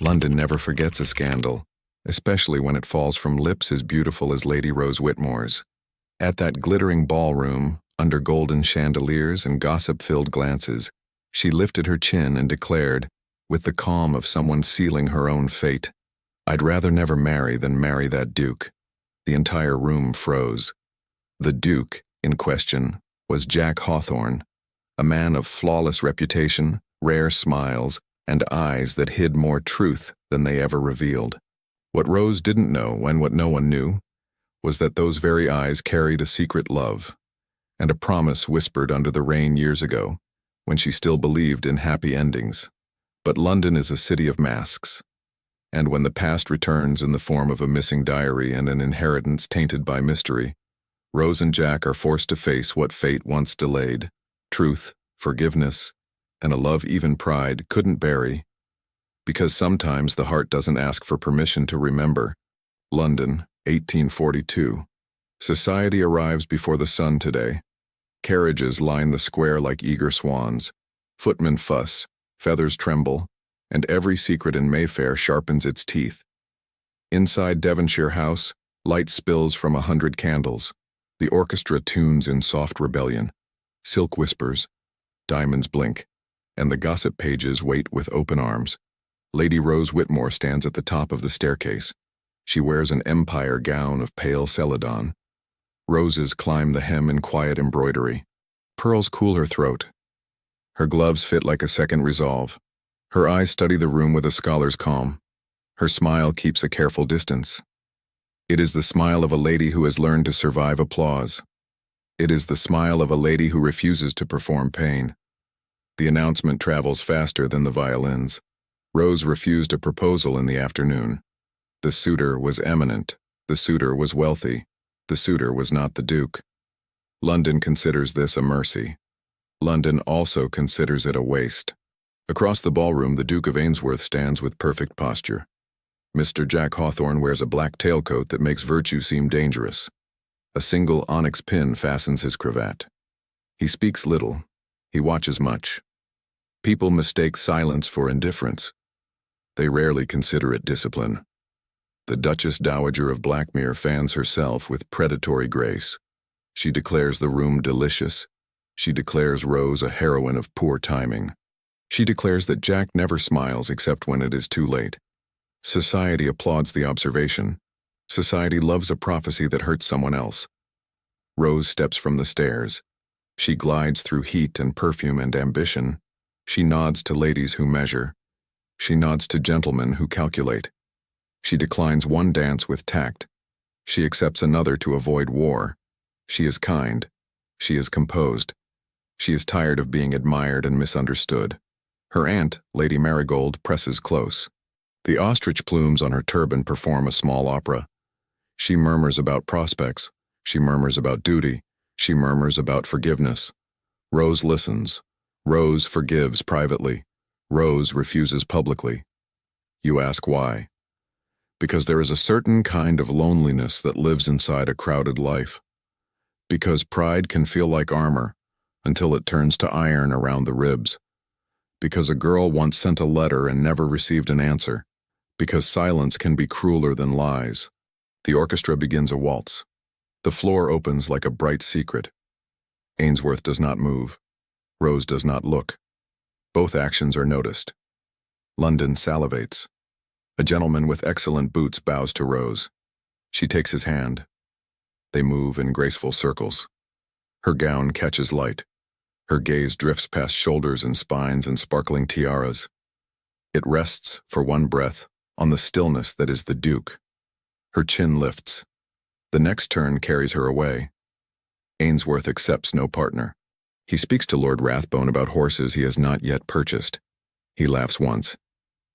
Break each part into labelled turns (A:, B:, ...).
A: London never forgets a scandal, especially when it falls from lips as beautiful as Lady Rose Whitmore's. At that glittering ballroom, under golden chandeliers and gossip-filled glances, she lifted her chin and declared, with the calm of someone sealing her own fate, "I'd rather never marry than marry that duke." The entire room froze. The duke, in question, was Jack Hawthorne, a man of flawless reputation, rare smiles, and eyes that hid more truth than they ever revealed. What Rose didn't know, and what no one knew, was that those very eyes carried a secret love, and a promise whispered under the rain years ago, when she still believed in happy endings. But London is a city of masks, and when the past returns in the form of a missing diary and an inheritance tainted by mystery, Rose and Jack are forced to face what fate once delayed: truth, forgiveness, and a love even pride couldn't bury. Because sometimes the heart doesn't ask for permission to remember. London, 1842. Society arrives before the sun today. Carriages line the square like eager swans. Footmen fuss, feathers tremble, and every secret in Mayfair sharpens its teeth. Inside Devonshire House, light spills from 100 candles. The orchestra tunes in soft rebellion. Silk whispers, diamonds blink, and the gossip pages wait with open arms. Lady Rose Whitmore stands at the top of the staircase. She wears an empire gown of pale celadon. Roses climb the hem in quiet embroidery. Pearls cool her throat. Her gloves fit like a second resolve. Her eyes study the room with a scholar's calm. Her smile keeps a careful distance. It is the smile of a lady who has learned to survive applause. It is the smile of a lady who refuses to perform pain. The announcement travels faster than the violins. Rose refused a proposal in the afternoon. The suitor was eminent. The suitor was wealthy. The suitor was not the Duke. London considers this a mercy. London also considers it a waste. Across the ballroom, the Duke of Ainsworth stands with perfect posture. Mr. Jack Hawthorne wears a black tailcoat that makes virtue seem dangerous. A single onyx pin fastens his cravat. He speaks little. He watches much. People mistake silence for indifference. They rarely consider it discipline. The Duchess Dowager of Blackmere fans herself with predatory grace. She declares the room delicious. She declares Rose a heroine of poor timing. She declares that Jack never smiles except when it is too late. Society applauds the observation. Society loves a prophecy that hurts someone else. Rose steps from the stairs. She glides through heat and perfume and ambition. She nods to ladies who measure. She nods to gentlemen who calculate. She declines one dance with tact. She accepts another to avoid war. She is kind. She is composed. She is tired of being admired and misunderstood. Her aunt, Lady Marigold, presses close. The ostrich plumes on her turban perform a small opera. She murmurs about prospects. She murmurs about duty. She murmurs about forgiveness. Rose listens. Rose forgives privately. Rose refuses publicly. You ask why? Because there is a certain kind of loneliness that lives inside a crowded life. Because pride can feel like armor until it turns to iron around the ribs. Because a girl once sent a letter and never received an answer. Because silence can be crueler than lies. The orchestra begins a waltz. The floor opens like a bright secret. Ainsworth does not move. Rose does not look. Both actions are noticed. London salivates. A gentleman with excellent boots bows to Rose. She takes his hand. They move in graceful circles. Her gown catches light. Her gaze drifts past shoulders and spines and sparkling tiaras. It rests, for one breath, on the stillness that is the Duke. Her chin lifts. The next turn carries her away. Ainsworth accepts no partner. He speaks to Lord Rathbone about horses he has not yet purchased. He laughs once.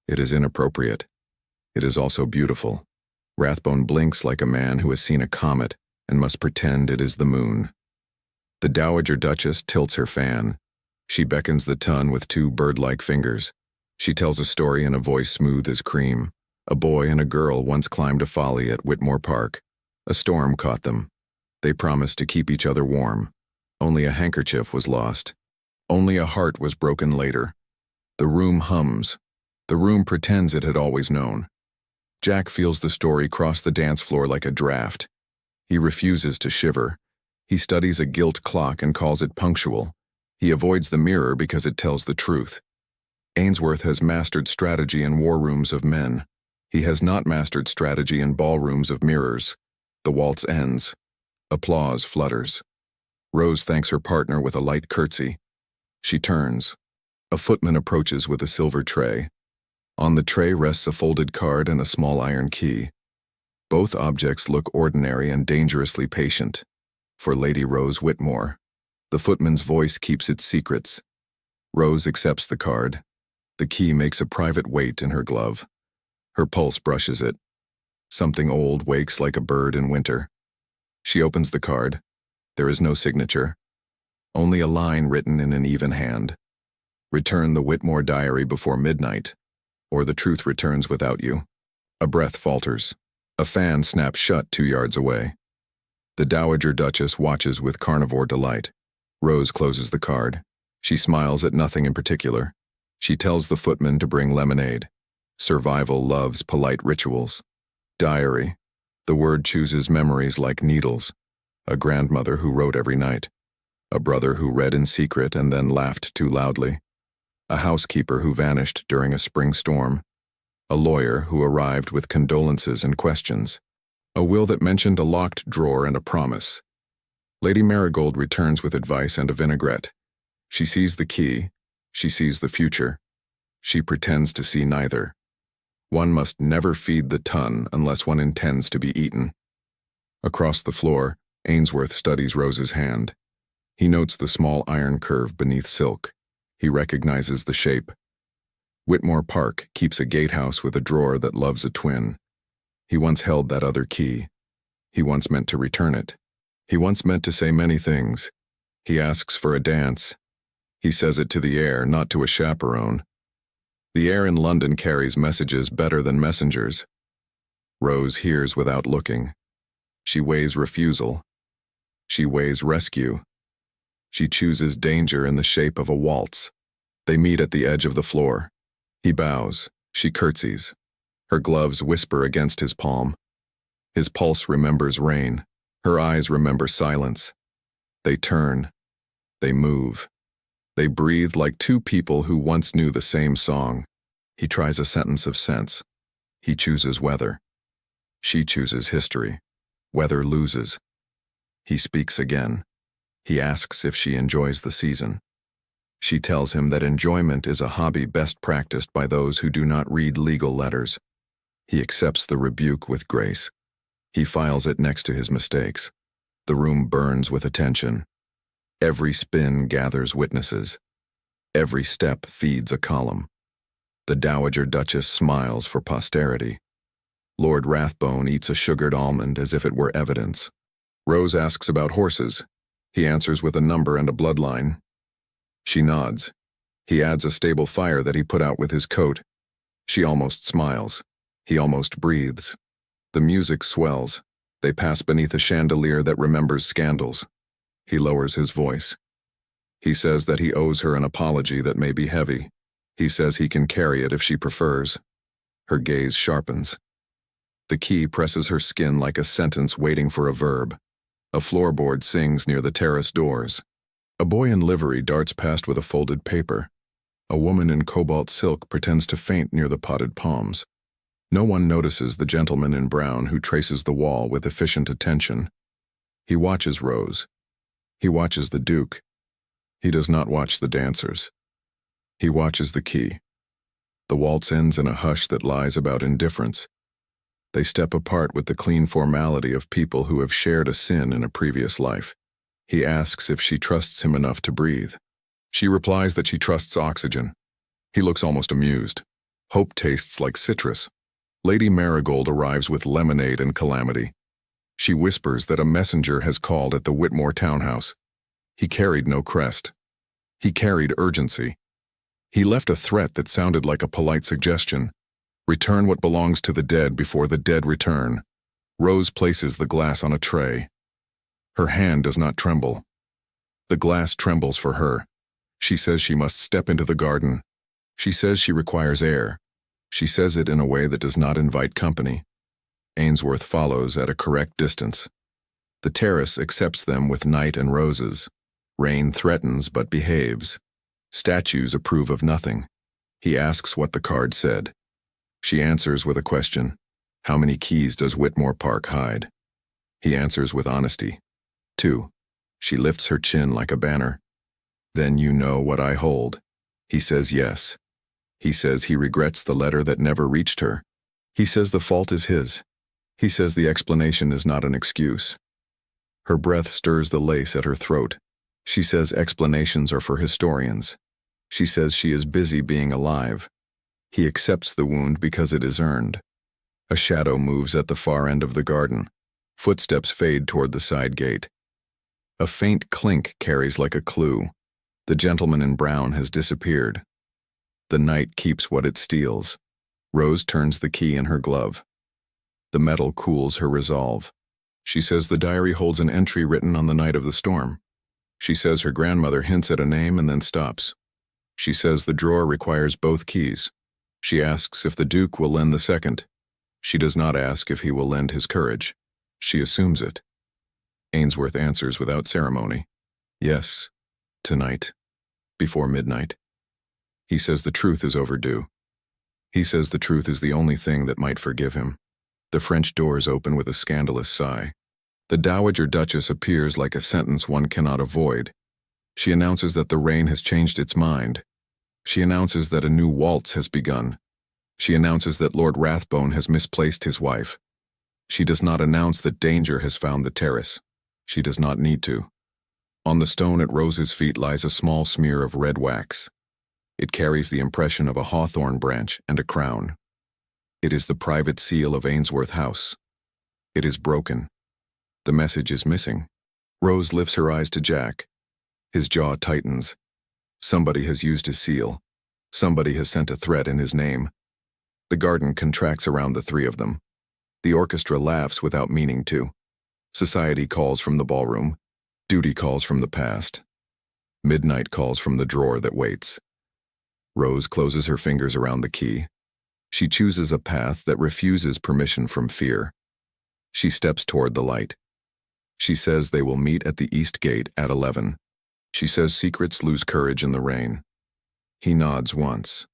A: It is inappropriate. It is also beautiful. Rathbone blinks like a man who has seen a comet and must pretend it is the moon. The Dowager Duchess tilts her fan. She beckons the tun with two bird-like fingers. She tells a story in a voice smooth as cream. A boy and a girl once climbed a folly at Whitmore Park. A storm caught them. They promised to keep each other warm. Only a handkerchief was lost. Only a heart was broken later. The room hums. The room pretends it had always known. Jack feels the story cross the dance floor like a draft. He refuses to shiver. He studies a gilt clock and calls it punctual. He avoids the mirror because it tells the truth. Ainsworth has mastered strategy in war rooms of men. He has not mastered strategy in ballrooms of mirrors. The waltz ends. Applause flutters. Rose thanks her partner with a light curtsy. She turns. A footman approaches with a silver tray. On the tray rests a folded card and a small iron key. Both objects look ordinary and dangerously patient. For Lady Rose Whitmore. The footman's voice keeps its secrets. Rose accepts the card. The key makes a private weight in her glove. Her pulse brushes it. Something old wakes like a bird in winter. She opens the card. There is no signature. Only a line written in an even hand. Return the Whitmore diary before midnight, or the truth returns without you. A breath falters. A fan snaps shut 2 yards away. The Dowager Duchess watches with carnivore delight. Rose closes the card. She smiles at nothing in particular. She tells the footman to bring lemonade. Survival loves polite rituals. Diary. The word chooses memories like needles. A grandmother who wrote every night. A brother who read in secret and then laughed too loudly. A housekeeper who vanished during a spring storm. A lawyer who arrived with condolences and questions. A will that mentioned a locked drawer and a promise. Lady Marigold returns with advice and a vinaigrette. She sees the key. She sees the future. She pretends to see neither. One must never feed the ton unless one intends to be eaten. Across the floor, Ainsworth studies Rose's hand. He notes the small iron curve beneath silk. He recognizes the shape. Whitmore Park keeps a gatehouse with a drawer that loves a twin. He once held that other key. He once meant to return it. He once meant to say many things. He asks for a dance. He says it to the air, not to a chaperone. The air in London carries messages better than messengers. Rose hears without looking. She weighs refusal. She weighs rescue. She chooses danger in the shape of a waltz. They meet at the edge of the floor. He bows. She curtsies. Her gloves whisper against his palm. His pulse remembers rain. Her eyes remember silence. They turn. They move. They breathe like two people who once knew the same song. He tries a sentence of sense. He chooses weather. She chooses history. Weather loses. He speaks again. He asks if she enjoys the season. She tells him that enjoyment is a hobby best practiced by those who do not read legal letters. He accepts the rebuke with grace. He files it next to his mistakes. The room burns with attention. Every spin gathers witnesses. Every step feeds a column. The Dowager Duchess smiles for posterity. Lord Rathbone eats a sugared almond as if it were evidence. Rose asks about horses. He answers with a number and a bloodline. She nods. He adds a stable fire that he put out with his coat. She almost smiles. He almost breathes. The music swells. They pass beneath a chandelier that remembers scandals. He lowers his voice. He says that he owes her an apology that may be heavy. He says he can carry it if she prefers. Her gaze sharpens. The key presses her skin like a sentence waiting for a verb. A floorboard sings near the terrace doors. A boy in livery darts past with a folded paper. A woman in cobalt silk pretends to faint near the potted palms. No one notices the gentleman in brown who traces the wall with efficient attention. He watches Rose. He watches the Duke. He does not watch the dancers. He watches the key. The waltz ends in a hush that lies about indifference. They step apart with the clean formality of people who have shared a sin in a previous life. He asks if she trusts him enough to breathe. She replies that she trusts oxygen. He looks almost amused. Hope tastes like citrus. Lady Marigold arrives with lemonade and calamity. She whispers that a messenger has called at the Whitmore townhouse. He carried no crest. He carried urgency. He left a threat that sounded like a polite suggestion. Return what belongs to the dead before the dead return. Rose places the glass on a tray. Her hand does not tremble. The glass trembles for her. She says she must step into the garden. She says she requires air. She says it in a way that does not invite company. Ainsworth follows at a correct distance. The terrace accepts them with night and roses. Rain threatens but behaves. Statues approve of nothing. He asks what the card said. She answers with a question. How many keys does Whitmore Park hide? He answers with honesty. 2. She lifts her chin like a banner. Then you know what I hold. He says yes. He says he regrets the letter that never reached her. He says the fault is his. He says the explanation is not an excuse. Her breath stirs the lace at her throat. She says explanations are for historians. She says she is busy being alive. He accepts the wound because it is earned. A shadow moves at the far end of the garden. Footsteps fade toward the side gate. A faint clink carries like a clue. The gentleman in brown has disappeared. The night keeps what it steals. Rose turns the key in her glove. The metal cools her resolve. She says the diary holds an entry written on the night of the storm. She says her grandmother hints at a name and then stops. She says the drawer requires both keys. She asks if the Duke will lend the second. She does not ask if he will lend his courage. She assumes it. Ainsworth answers without ceremony. Yes, tonight, before midnight. He says the truth is overdue. He says the truth is the only thing that might forgive him. The French doors open with a scandalous sigh. The Dowager Duchess appears like a sentence one cannot avoid. She announces that the rain has changed its mind. She announces that a new waltz has begun. She announces that Lord Rathbone has misplaced his wife. She does not announce that danger has found the terrace. She does not need to. On the stone at Rose's feet lies a small smear of red wax. It carries the impression of a hawthorn branch and a crown. It is the private seal of Ainsworth House. It is broken. The message is missing. Rose lifts her eyes to Jack. His jaw tightens. Somebody has used his seal. Somebody has sent a threat in his name. The garden contracts around the three of them. The orchestra laughs without meaning to. Society calls from the ballroom. Duty calls from the past. Midnight calls from the drawer that waits. Rose closes her fingers around the key. She chooses a path that refuses permission from fear. She steps toward the light. She says they will meet at the east gate at 11. She says secrets lose courage in the rain. He nods once.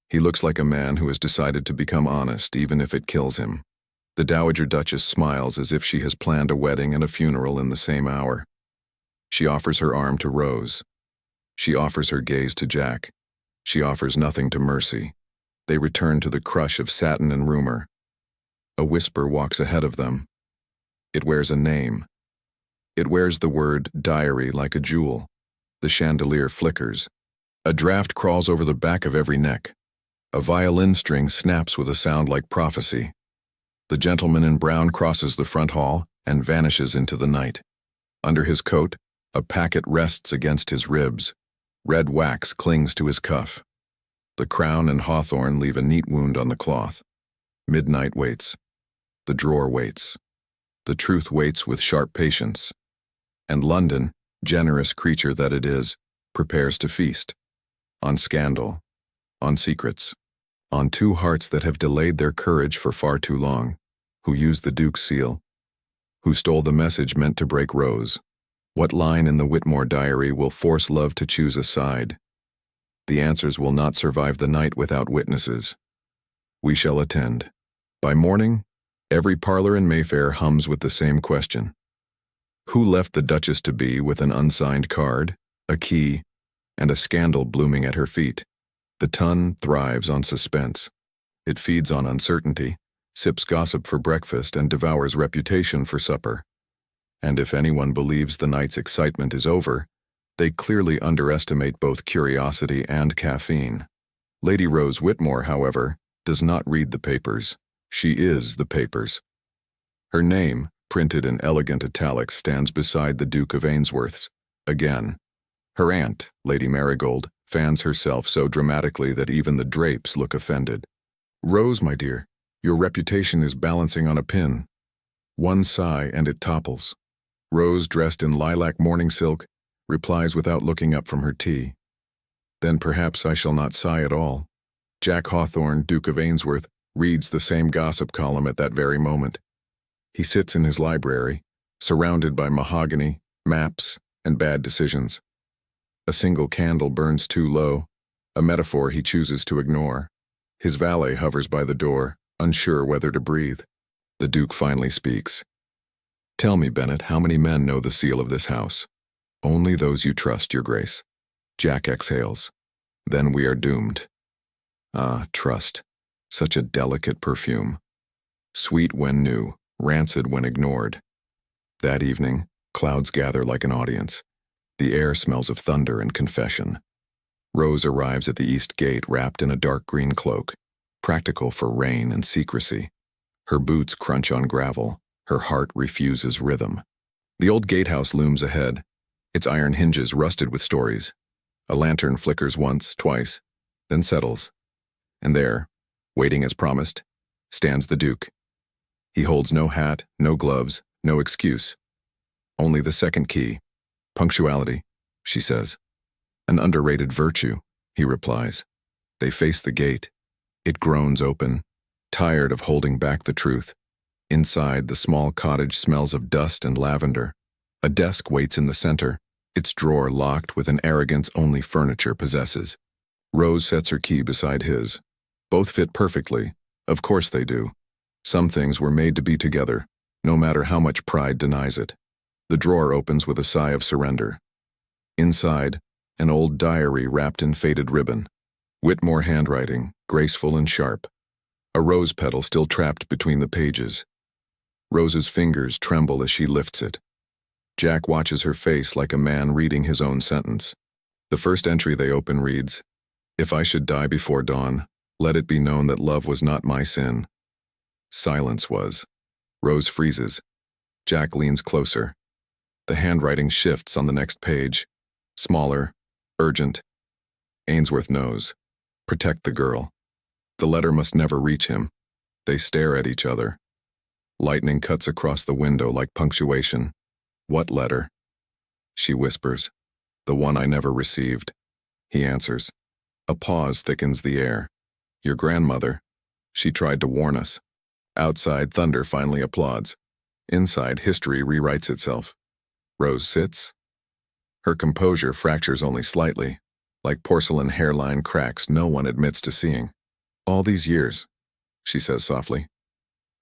A: He looks like a man who has decided to become honest even if it kills him. The Dowager Duchess smiles as if she has planned a wedding and a funeral in the same hour. She offers her arm to Rose. She offers her gaze to Jack. She offers nothing to Mercy. They return to the crush of satin and rumor. A whisper walks ahead of them. It wears a name. It wears the word diary like a jewel. The chandelier flickers. A draft crawls over the back of every neck. A violin string snaps with a sound like prophecy. The gentleman in brown crosses the front hall and vanishes into the night. Under his coat, a packet rests against his ribs. Red wax clings to his cuff. The crown and hawthorn leave a neat wound on the cloth. Midnight waits. The drawer waits. The truth waits with sharp patience. And London, generous creature that it is, prepares to feast. On scandal. On secrets. On two hearts that have delayed their courage for far too long. Who used the Duke's seal. Who stole the message meant to break Rose. What line in the Whitmore diary will force love to choose a side? The answers will not survive the night without witnesses. We shall attend. By morning, every parlor in Mayfair hums with the same question. Who left the Duchess to be with an unsigned card, a key, and a scandal blooming at her feet? The Tun thrives on suspense. It feeds on uncertainty, sips gossip for breakfast, and devours reputation for supper. And if anyone believes the night's excitement is over, they clearly underestimate both curiosity and caffeine. Lady Rose Whitmore, however, does not read the papers. She is the papers. Her name, printed in elegant italics, stands beside the Duke of Ainsworth's. Again. Her aunt, Lady Marigold, fans herself so dramatically that even the drapes look offended. Rose, my dear, your reputation is balancing on a pin. One sigh and it topples. Rose, dressed in lilac morning silk, replies without looking up from her tea. Then perhaps I shall not sigh at all. Jack Hawthorne, Duke of Ainsworth, reads the same gossip column at that very moment. He sits in his library, surrounded by mahogany, maps, and bad decisions. A single candle burns too low, a metaphor he chooses to ignore. His valet hovers by the door, unsure whether to breathe. The Duke finally speaks. "Tell me, Bennet, how many men know the seal of this house?" "Only those you trust, your grace." Jack exhales. "Then we are doomed." Ah, trust. Such a delicate perfume. Sweet when new, rancid when ignored. That evening, clouds gather like an audience. The air smells of thunder and confession. Rose arrives at the east gate wrapped in a dark green cloak, practical for rain and secrecy. Her boots crunch on gravel. Her heart refuses rhythm. The old gatehouse looms ahead, its iron hinges rusted with stories. A lantern flickers once, twice, then settles. And there, waiting as promised, stands the Duke. He holds no hat, no gloves, no excuse. Only the second key. "Punctuality," she says. "An underrated virtue," he replies. They face the gate. It groans open, tired of holding back the truth. Inside, the small cottage smells of dust and lavender. A desk waits in the center, its drawer locked with an arrogance only furniture possesses. Rose sets her key beside his. Both fit perfectly. Of course they do. Some things were made to be together, no matter how much pride denies it. The drawer opens with a sigh of surrender. Inside, an old diary wrapped in faded ribbon. Whitmore handwriting, graceful and sharp. A rose petal still trapped between the pages. Rose's fingers tremble as she lifts it. Jack watches her face like a man reading his own sentence. The first entry they open reads, "If I should die before dawn, let it be known that love was not my sin." Silence was. Rose freezes. Jack leans closer. The handwriting shifts on the next page. Smaller, urgent. Ainsworth knows. Protect the girl. The letter must never reach him. They stare at each other. Lightning cuts across the window like punctuation. "What letter?" She whispers. "The one I never received." He answers. A pause thickens the air. "Your grandmother. She tried to warn us." Outside, thunder finally applauds. Inside, history rewrites itself. Rose sits. Her composure fractures only slightly, like porcelain hairline cracks no one admits to seeing. "All these years," she says softly,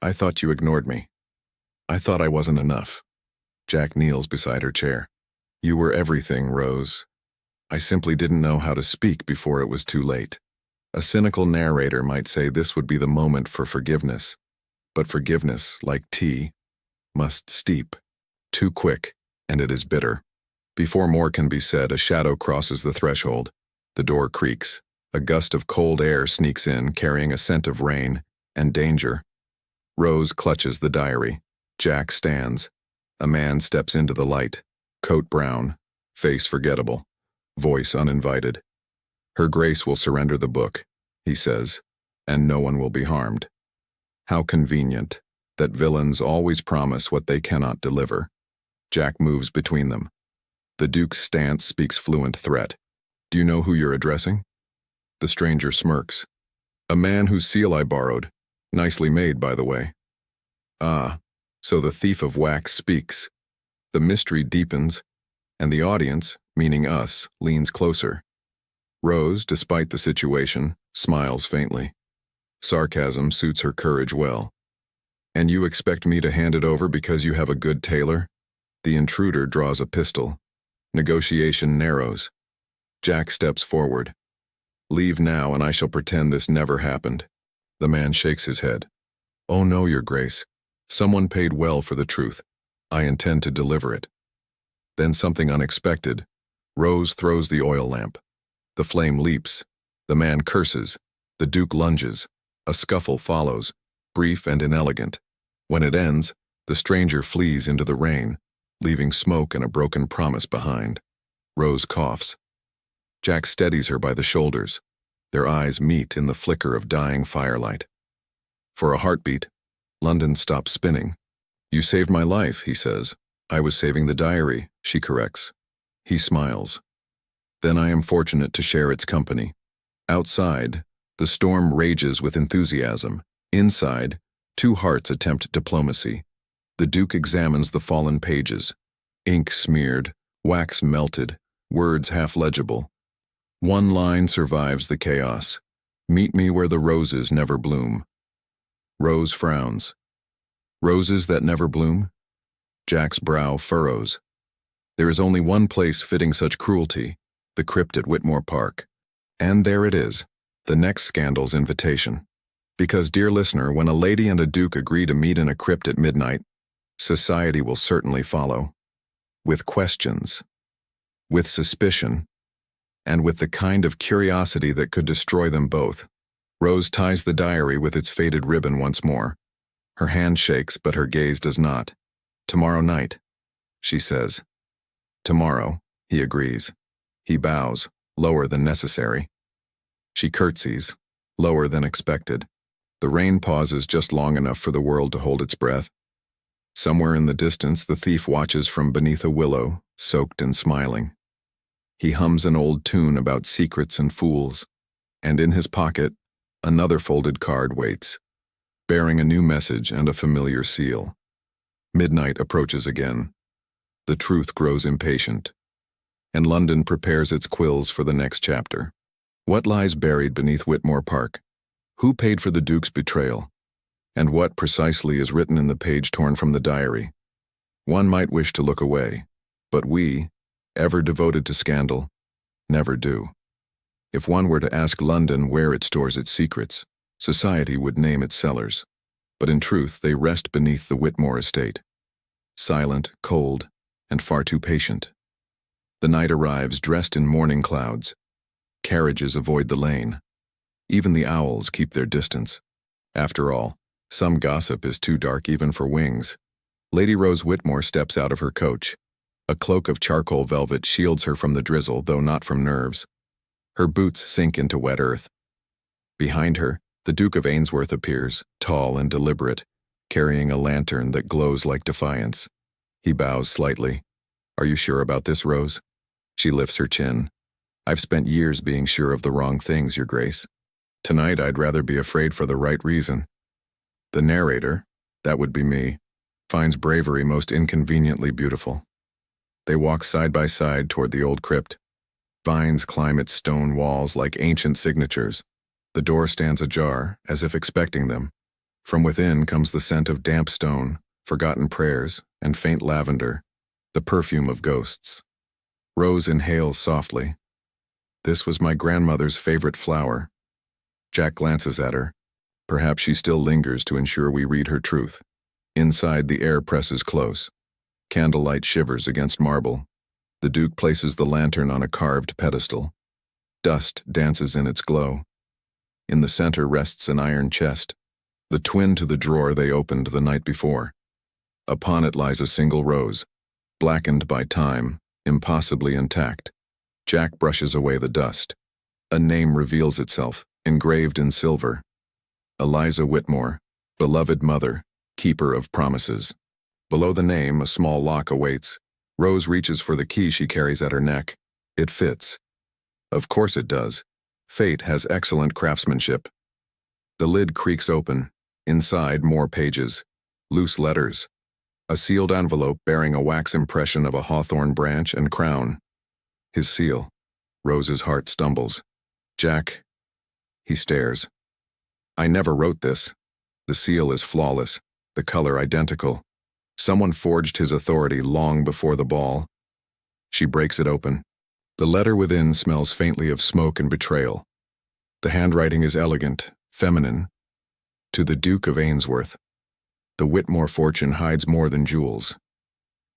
A: "I thought you ignored me. I thought I wasn't enough." Jack kneels beside her chair. "You were everything, Rose. I simply didn't know how to speak before it was too late." A cynical narrator might say this would be the moment for forgiveness. But forgiveness, like tea, must steep. Too quick, and it is bitter. Before more can be said, a shadow crosses the threshold. The door creaks. A gust of cold air sneaks in, carrying a scent of rain and danger. Rose clutches the diary. Jack stands. A man steps into the light. Coat brown, face forgettable, voice uninvited. "Her Grace will surrender the book," he says, "and no one will be harmed." How convenient that villains always promise what they cannot deliver. Jack moves between them. The Duke's stance speaks fluent threat. "Do you know who you're addressing?" The stranger smirks. "A man whose seal I borrowed. Nicely made, by the way." Ah, so the thief of wax speaks. The mystery deepens, and the audience, meaning us, leans closer. Rose, despite the situation, smiles faintly. Sarcasm suits her courage well. "And you expect me to hand it over because you have a good tailor?" The intruder draws a pistol. Negotiation narrows. Jack steps forward. "Leave now and I shall pretend this never happened." The man shakes his head. "Oh no, your grace. Someone paid well for the truth. I intend to deliver it." Then something unexpected. Rose throws the oil lamp. The flame leaps. The man curses. The Duke lunges. A scuffle follows, brief and inelegant. When it ends, the stranger flees into the rain, leaving smoke and a broken promise behind. Rose coughs. Jack steadies her by the shoulders. Their eyes meet in the flicker of dying firelight. For a heartbeat, London stops spinning. "You saved my life," he says. "I was saving the diary," she corrects. He smiles. "Then I am fortunate to share its company." Outside, The storm rages with enthusiasm. Inside, two hearts attempt diplomacy. The Duke examines the fallen pages. Ink smeared, wax melted, words half legible. One line survives the chaos. Meet me where the roses never bloom. Rose frowns. Roses that never bloom? Jack's brow furrows. There is only one place fitting such cruelty, the crypt at Whitmore Park. And there it is, the next scandal's invitation. Because, dear listener, when a lady and a duke agree to meet in a crypt at midnight, society will certainly follow. With questions, with suspicion, and with the kind of curiosity that could destroy them both. Rose ties the diary with its faded ribbon once more. Her hand shakes, but her gaze does not. Tomorrow night, she says. Tomorrow, he agrees. He bows, lower than necessary. She curtsies, lower than expected. The rain pauses just long enough for the world to hold its breath. Somewhere in the distance, the thief watches from beneath a willow, soaked and smiling. He hums an old tune about secrets and fools, and in his pocket, another folded card waits, bearing a new message and a familiar seal. Midnight approaches again. The truth grows impatient, and London prepares its quills for the next chapter. What lies buried beneath Whitmore Park? Who paid for the Duke's betrayal? And what precisely is written in the page torn from the diary? One might wish to look away, but we, ever devoted to scandal, never do. If one were to ask London where it stores its secrets, society would name its cellars. But in truth, they rest beneath the Whitmore estate. Silent, cold, and far too patient. The night arrives dressed in morning clouds. Carriages avoid the lane. Even the owls keep their distance. After all, some gossip is too dark even for wings. Lady Rose Whitmore steps out of her coach. A cloak of charcoal velvet shields her from the drizzle, though not from nerves. Her boots sink into wet earth. Behind her, the Duke of Ainsworth appears, tall and deliberate, carrying a lantern that glows like defiance. He bows slightly. Are you sure about this, Rose? She lifts her chin. I've spent years being sure of the wrong things, Your Grace. Tonight I'd rather be afraid for the right reason. The narrator, that would be me, finds bravery most inconveniently beautiful. They walk side by side toward the old crypt. Vines climb its stone walls like ancient signatures. The door stands ajar, as if expecting them. From within comes the scent of damp stone, forgotten prayers, and faint lavender, the perfume of ghosts. Rose inhales softly. This was my grandmother's favorite flower. Jack glances at her. Perhaps she still lingers to ensure we read her truth. Inside, the air presses close. Candlelight shivers against marble. The Duke places the lantern on a carved pedestal. Dust dances in its glow. In the center rests an iron chest, the twin to the drawer they opened the night before. Upon it lies a single rose, blackened by time, impossibly intact. Jack brushes away the dust. A name reveals itself, engraved in silver. Eliza Whitmore, beloved mother, keeper of promises. Below the name, a small lock awaits. Rose reaches for the key she carries at her neck. It fits. Of course it does. Fate has excellent craftsmanship. The lid creaks open. Inside, more pages. Loose letters. A sealed envelope bearing a wax impression of a hawthorn branch and crown. His seal. Rose's heart stumbles. Jack. He stares. I never wrote this. The seal is flawless, the color identical. Someone forged his authority long before the ball. She breaks it open. The letter within smells faintly of smoke and betrayal. The handwriting is elegant, feminine. To the Duke of Ainsworth. The Whitmore fortune hides more than jewels.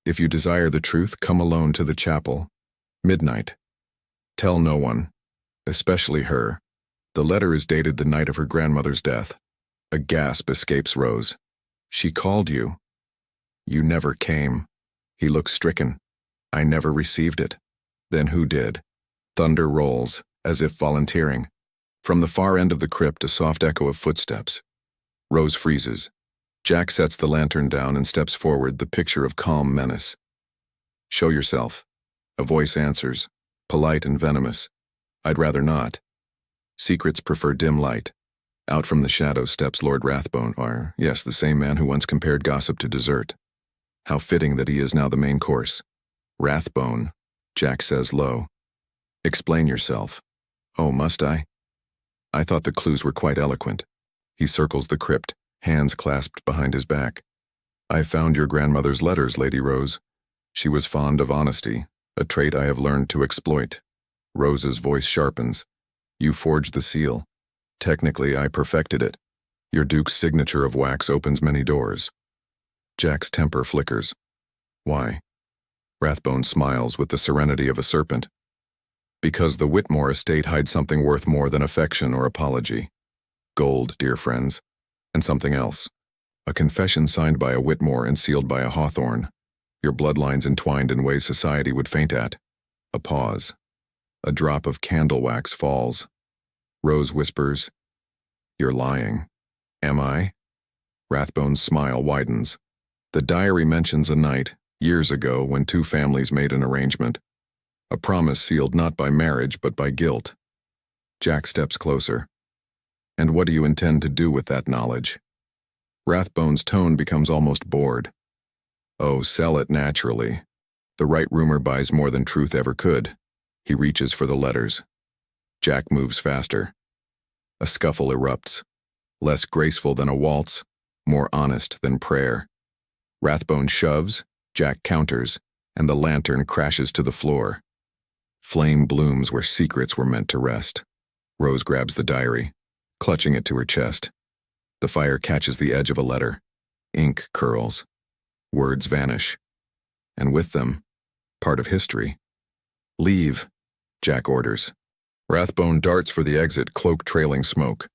A: If you desire the truth, come alone to the chapel. Midnight. Tell no one, especially her. The letter is dated the night of her grandmother's death. A gasp escapes Rose. She called you. You never came. He looks stricken. I never received it. Then who did? Thunder rolls, as if volunteering. From the far end of the crypt, a soft echo of footsteps. Rose freezes. Jack sets the lantern down and steps forward, the picture of calm menace. Show yourself. A voice answers, polite and venomous. I'd rather not. Secrets prefer dim light. Out from the shadows steps Lord Rathbone, yes, the same man who once compared gossip to dessert. How fitting that he is now the main course. Rathbone, Jack says low. Explain yourself. Oh, must I? I thought the clues were quite eloquent. He circles the crypt, hands clasped behind his back. I found your grandmother's letters, Lady Rose. She was fond of honesty, a trait I have learned to exploit. Rose's voice sharpens. You forged the seal. Technically, I perfected it. Your Duke's signature of wax opens many doors. Jack's temper flickers. Why? Rathbone smiles with the serenity of a serpent. Because the Whitmore estate hides something worth more than affection or apology. Gold, dear friends, and something else. A confession signed by a Whitmore and sealed by a Hawthorne. Your bloodlines entwined in ways society would faint at. A pause. A drop of candle wax falls. Rose whispers, You're lying. Am I? Rathbone's smile widens. The diary mentions a night, years ago, when two families made an arrangement. A promise sealed not by marriage but by guilt. Jack steps closer. And what do you intend to do with that knowledge? Rathbone's tone becomes almost bored. Oh, sell it naturally. The right rumor buys more than truth ever could. He reaches for the letters. Jack moves faster. A scuffle erupts. Less graceful than a waltz, more honest than prayer. Rathbone shoves, Jack counters, and the lantern crashes to the floor. Flame blooms where secrets were meant to rest. Rose grabs the diary, clutching it to her chest. The fire catches the edge of a letter. Ink curls. Words vanish. And with them, part of history. Leave, Jack orders. Rathbone darts for the exit, cloak trailing smoke.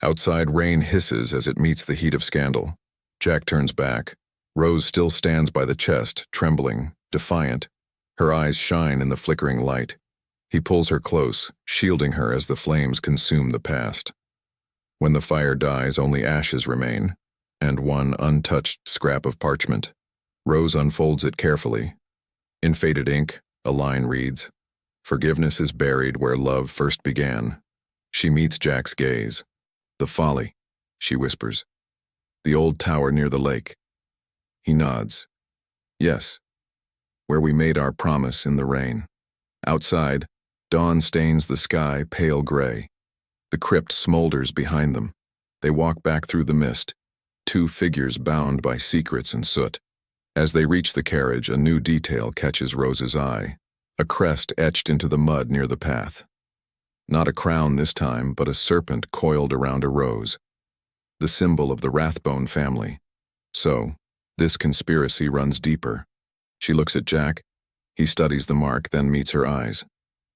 A: Outside, rain hisses as it meets the heat of scandal. Jack turns back. Rose still stands by the chest, trembling, defiant. Her eyes shine in the flickering light. He pulls her close, shielding her as the flames consume the past. When the fire dies, only ashes remain, and one untouched scrap of parchment. Rose unfolds it carefully. In faded ink, a line reads, Forgiveness is buried where love first began. She meets Jack's gaze. The folly, she whispers. The old tower near the lake. He nods. Yes, where we made our promise in the rain. Outside, dawn stains the sky pale gray. The crypt smolders behind them. They walk back through the mist, two figures bound by secrets and soot. As they reach the carriage, a new detail catches Rose's eye. A crest etched into the mud near the path. Not a crown this time, but a serpent coiled around a rose. The symbol of the Rathbone family. So, this conspiracy runs deeper. She looks at Jack. He studies the mark, then meets her eyes.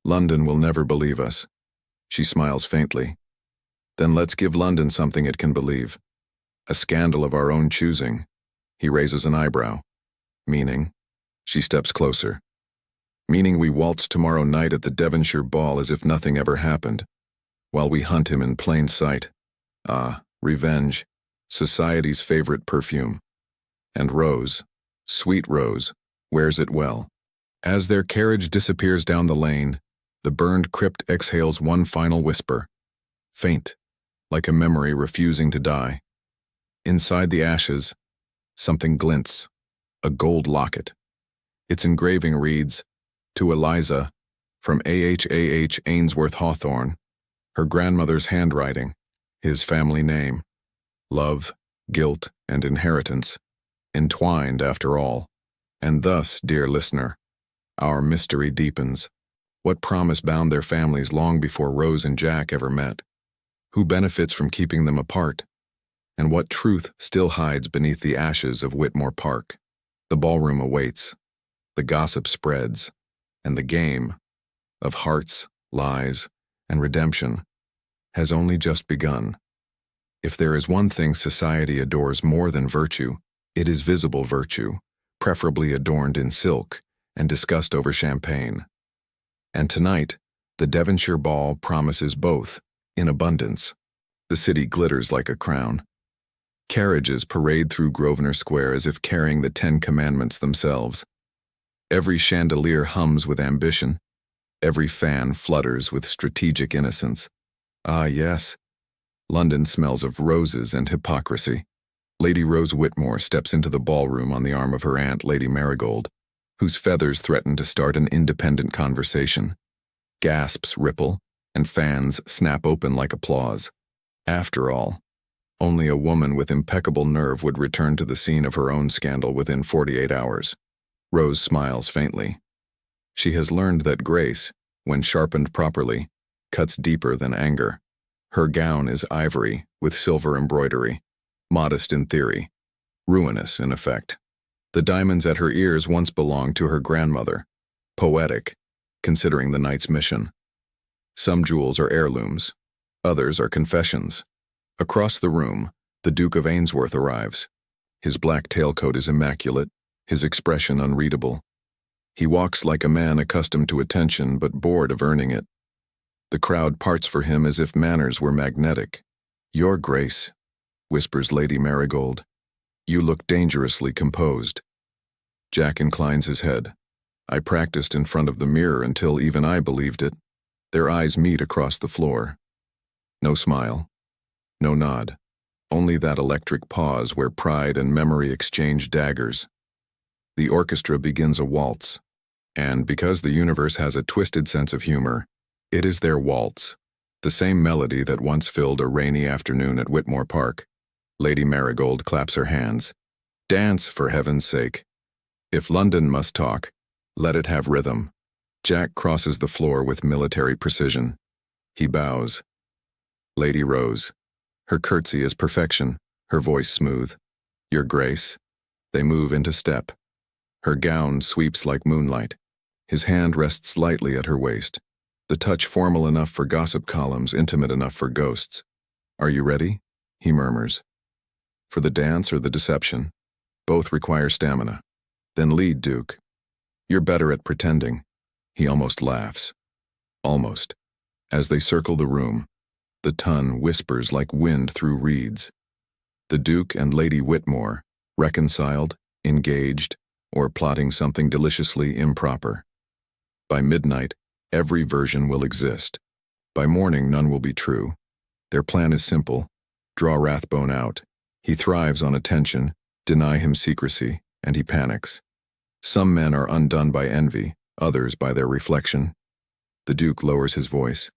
A: London will never believe us. She smiles faintly. Then let's give London something it can believe. A scandal of our own choosing. He raises an eyebrow. Meaning? She steps closer. Meaning we waltz tomorrow night at the Devonshire ball as if nothing ever happened, while we hunt him in plain sight. Ah, revenge, society's favorite perfume. And Rose, sweet Rose, wears it well. As their carriage disappears down the lane, the burned crypt exhales one final whisper. Faint, like a memory refusing to die. Inside the ashes, something glints, a gold locket. Its engraving reads, To Eliza, from A.H. Ainsworth Hawthorne, her grandmother's handwriting, his family name. Love, guilt, and inheritance, entwined after all. And thus, dear listener, our mystery deepens. What promise bound their families long before Rose and Jack ever met? Who benefits from keeping them apart? And what truth still hides beneath the ashes of Whitmore Park? The ballroom awaits. The gossip spreads. And the game of hearts, lies, and redemption has only just begun. If there is one thing society adores more than virtue, it is visible virtue, preferably adorned in silk and discussed over champagne. And tonight, the Devonshire ball promises both, in abundance. The city glitters like a crown. Carriages parade through Grosvenor Square as if carrying the 10 Commandments themselves. Every chandelier hums with ambition. Every fan flutters with strategic innocence. Ah, yes. London smells of roses and hypocrisy. Lady Rose Whitmore steps into the ballroom on the arm of her aunt, Lady Marigold, whose feathers threaten to start an independent conversation. Gasps ripple, and fans snap open like applause. After all, only a woman with impeccable nerve would return to the scene of her own scandal within 48 hours. Rose smiles faintly. She has learned that grace, when sharpened properly, cuts deeper than anger. Her gown is ivory with silver embroidery, modest in theory, ruinous in effect. The diamonds at her ears once belonged to her grandmother, poetic, considering the night's mission. Some jewels are heirlooms, others are confessions. Across the room, the Duke of Ainsworth arrives. His black tailcoat is immaculate, his expression unreadable. He walks like a man accustomed to attention but bored of earning it. The crowd parts for him as if manners were magnetic. "Your Grace," whispers Lady Marigold. "You look dangerously composed." Jack inclines his head. "I practiced in front of the mirror until even I believed it." Their eyes meet across the floor. No smile. No nod. Only that electric pause where pride and memory exchange daggers. The orchestra begins a waltz. And because the universe has a twisted sense of humor, it is their waltz, the same melody that once filled a rainy afternoon at Whitmore Park. Lady Marigold claps her hands. "Dance, for heaven's sake. If London must talk, let it have rhythm." Jack crosses the floor with military precision. He bows. Lady Rose. Her curtsy is perfection, her voice smooth. "Your Grace." They move into step. Her gown sweeps like moonlight. His hand rests lightly at her waist. The touch formal enough for gossip columns, intimate enough for ghosts. "Are you ready?" he murmurs. "For the dance or the deception? Both require stamina." "Then lead, Duke. You're better at pretending." He almost laughs. Almost. As they circle the room, the ton whispers like wind through reeds. The Duke and Lady Whitmore, reconciled, engaged, or plotting something deliciously improper. By midnight, every version will exist. By morning, none will be true. Their plan is simple. Draw Rathbone out. He thrives on attention, deny him secrecy, and he panics. Some men are undone by envy, others by their reflection. The Duke lowers his voice.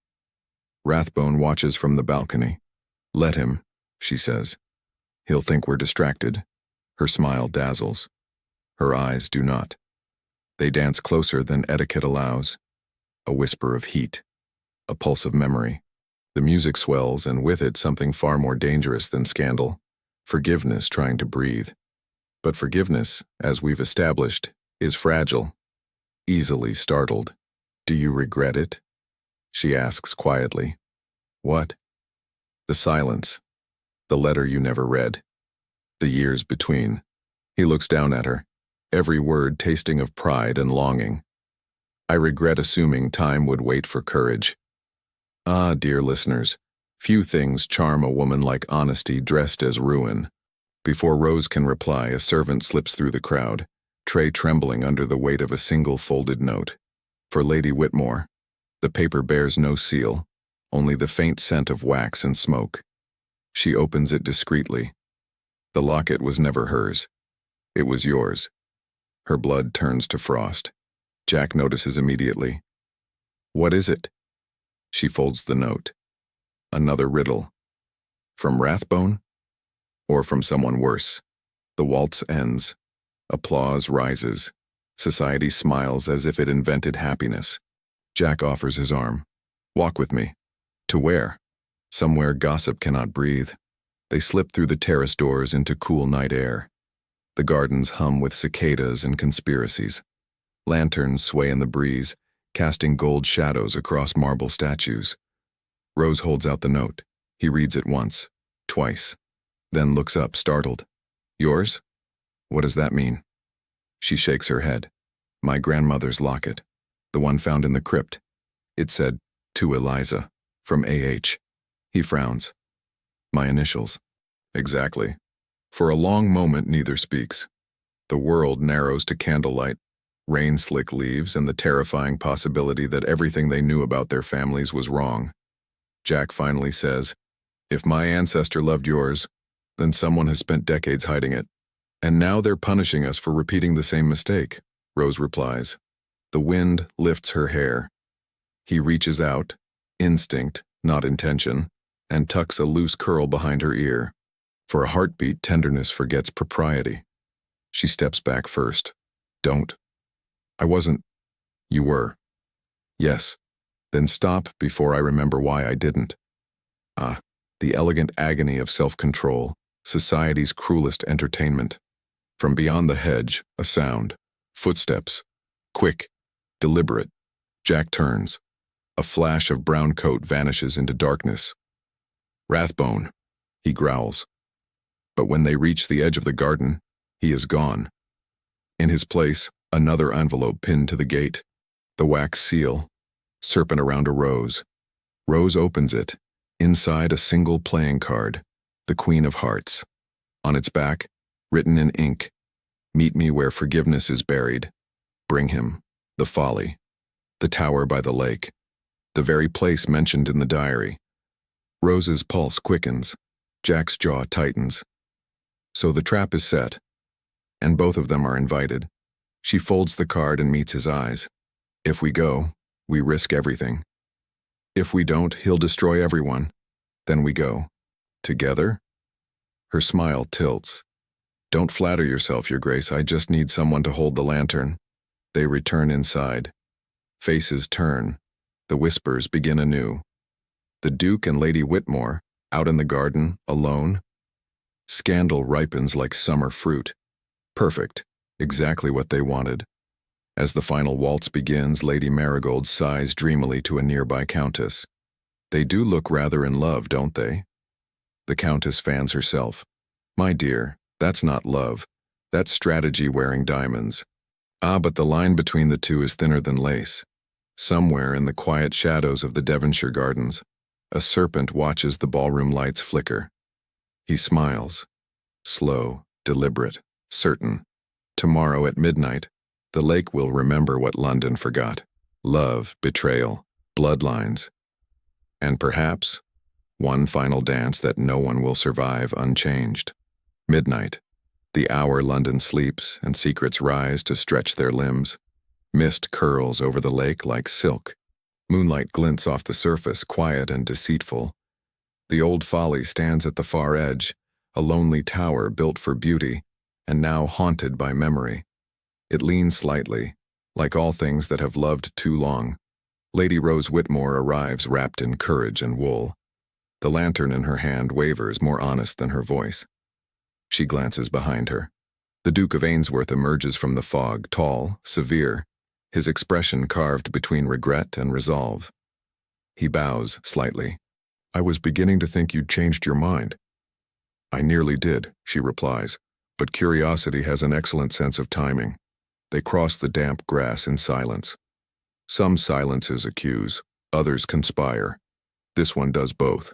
A: Rathbone watches from the balcony. "Let him," she says. "He'll think we're distracted." Her smile dazzles. Her eyes do not. They dance closer than etiquette allows. A whisper of heat. A pulse of memory. The music swells, and with it something far more dangerous than scandal. Forgiveness trying to breathe. But forgiveness, as we've established, is fragile. Easily startled. "Do you regret it?" she asks quietly. "What?" "The silence. The letter you never read. The years between." He looks down at her, every word tasting of pride and longing. "I regret assuming time would wait for courage." Ah, dear listeners, few things charm a woman like honesty dressed as ruin. Before Rose can reply, a servant slips through the crowd, tray trembling under the weight of a single folded note. For Lady Whitmore. The paper bears no seal, only the faint scent of wax and smoke. She opens it discreetly. The locket was never hers. It was yours. Her blood turns to frost. Jack notices immediately. "What is it?" She folds the note. Another riddle. From Rathbone? Or from someone worse? The waltz ends. Applause rises. Society smiles as if it invented happiness. Jack offers his arm. "Walk with me." "To where?" "Somewhere gossip cannot breathe." They slip through the terrace doors into cool night air. The gardens hum with cicadas and conspiracies. Lanterns sway in the breeze, casting gold shadows across marble statues. Rose holds out the note. He reads it once, twice, then looks up, startled. "Yours? What does that mean?" She shakes her head. "My grandmother's locket, the one found in the crypt." It said, "To Eliza, from A.H." He frowns. "My initials." "Exactly." For a long moment neither speaks. The world narrows to candlelight, rain-slick leaves, and the terrifying possibility that everything they knew about their families was wrong. Jack finally says. If my ancestor loved yours, then someone has spent decades hiding it. And now they're punishing us for repeating the same mistake, Rose replies. The wind lifts her hair. He reaches out, instinct, not intention, and tucks a loose curl behind her ear. For a heartbeat, tenderness forgets propriety. She steps back first. Don't. I wasn't. You were. Yes. Then stop before I remember why I didn't. Ah, the elegant agony of self-control, society's cruelest entertainment. From beyond the hedge, a sound. Footsteps. Quick. Deliberate. Jack turns. A flash of brown coat vanishes into darkness. Rathbone, he growls. But when they reach the edge of the garden, he is gone. In his place, another envelope pinned to the gate. The wax seal. Serpent around a rose. Rose opens it. Inside a single playing card. The Queen of Hearts. On its back, written in ink, meet me where forgiveness is buried. Bring him. The Folly. The tower by the lake. The very place mentioned in the diary. Rose's pulse quickens. Jack's jaw tightens. So the trap is set. And both of them are invited. She folds the card and meets his eyes. If we go, we risk everything. If we don't, he'll destroy everyone. Then we go. Together? Her smile tilts. Don't flatter yourself, Your Grace. I just need someone to hold the lantern. They return inside. Faces turn. The whispers begin anew. The Duke and Lady Whitmore, out in the garden, alone. Scandal ripens like summer fruit. Perfect. Exactly what they wanted. As the final waltz begins, Lady Marigold sighs dreamily to a nearby countess. They do look rather in love, don't they? The countess fans herself. My dear, that's not love. That's strategy wearing diamonds. Ah, but the line between the two is thinner than lace. Somewhere in the quiet shadows of the Devonshire gardens, a serpent watches the ballroom lights flicker. He smiles. Slow, deliberate, certain. Tomorrow at midnight, the lake will remember what London forgot. Love, betrayal, bloodlines. And perhaps, one final dance that no one will survive unchanged. Midnight. The hour London sleeps and secrets rise to stretch their limbs. Mist curls over the lake like silk. Moonlight glints off the surface, quiet and deceitful. The old Folly stands at the far edge, a lonely tower built for beauty, and now haunted by memory. It leans slightly, like all things that have loved too long. Lady Rose Whitmore arrives wrapped in courage and wool. The lantern in her hand wavers, more honest than her voice. She glances behind her. The Duke of Ainsworth emerges from the fog, tall, severe, his expression carved between regret and resolve. He bows slightly. I was beginning to think you'd changed your mind. I nearly did, she replies, but curiosity has an excellent sense of timing. They cross the damp grass in silence. Some silences accuse, others conspire. This one does both.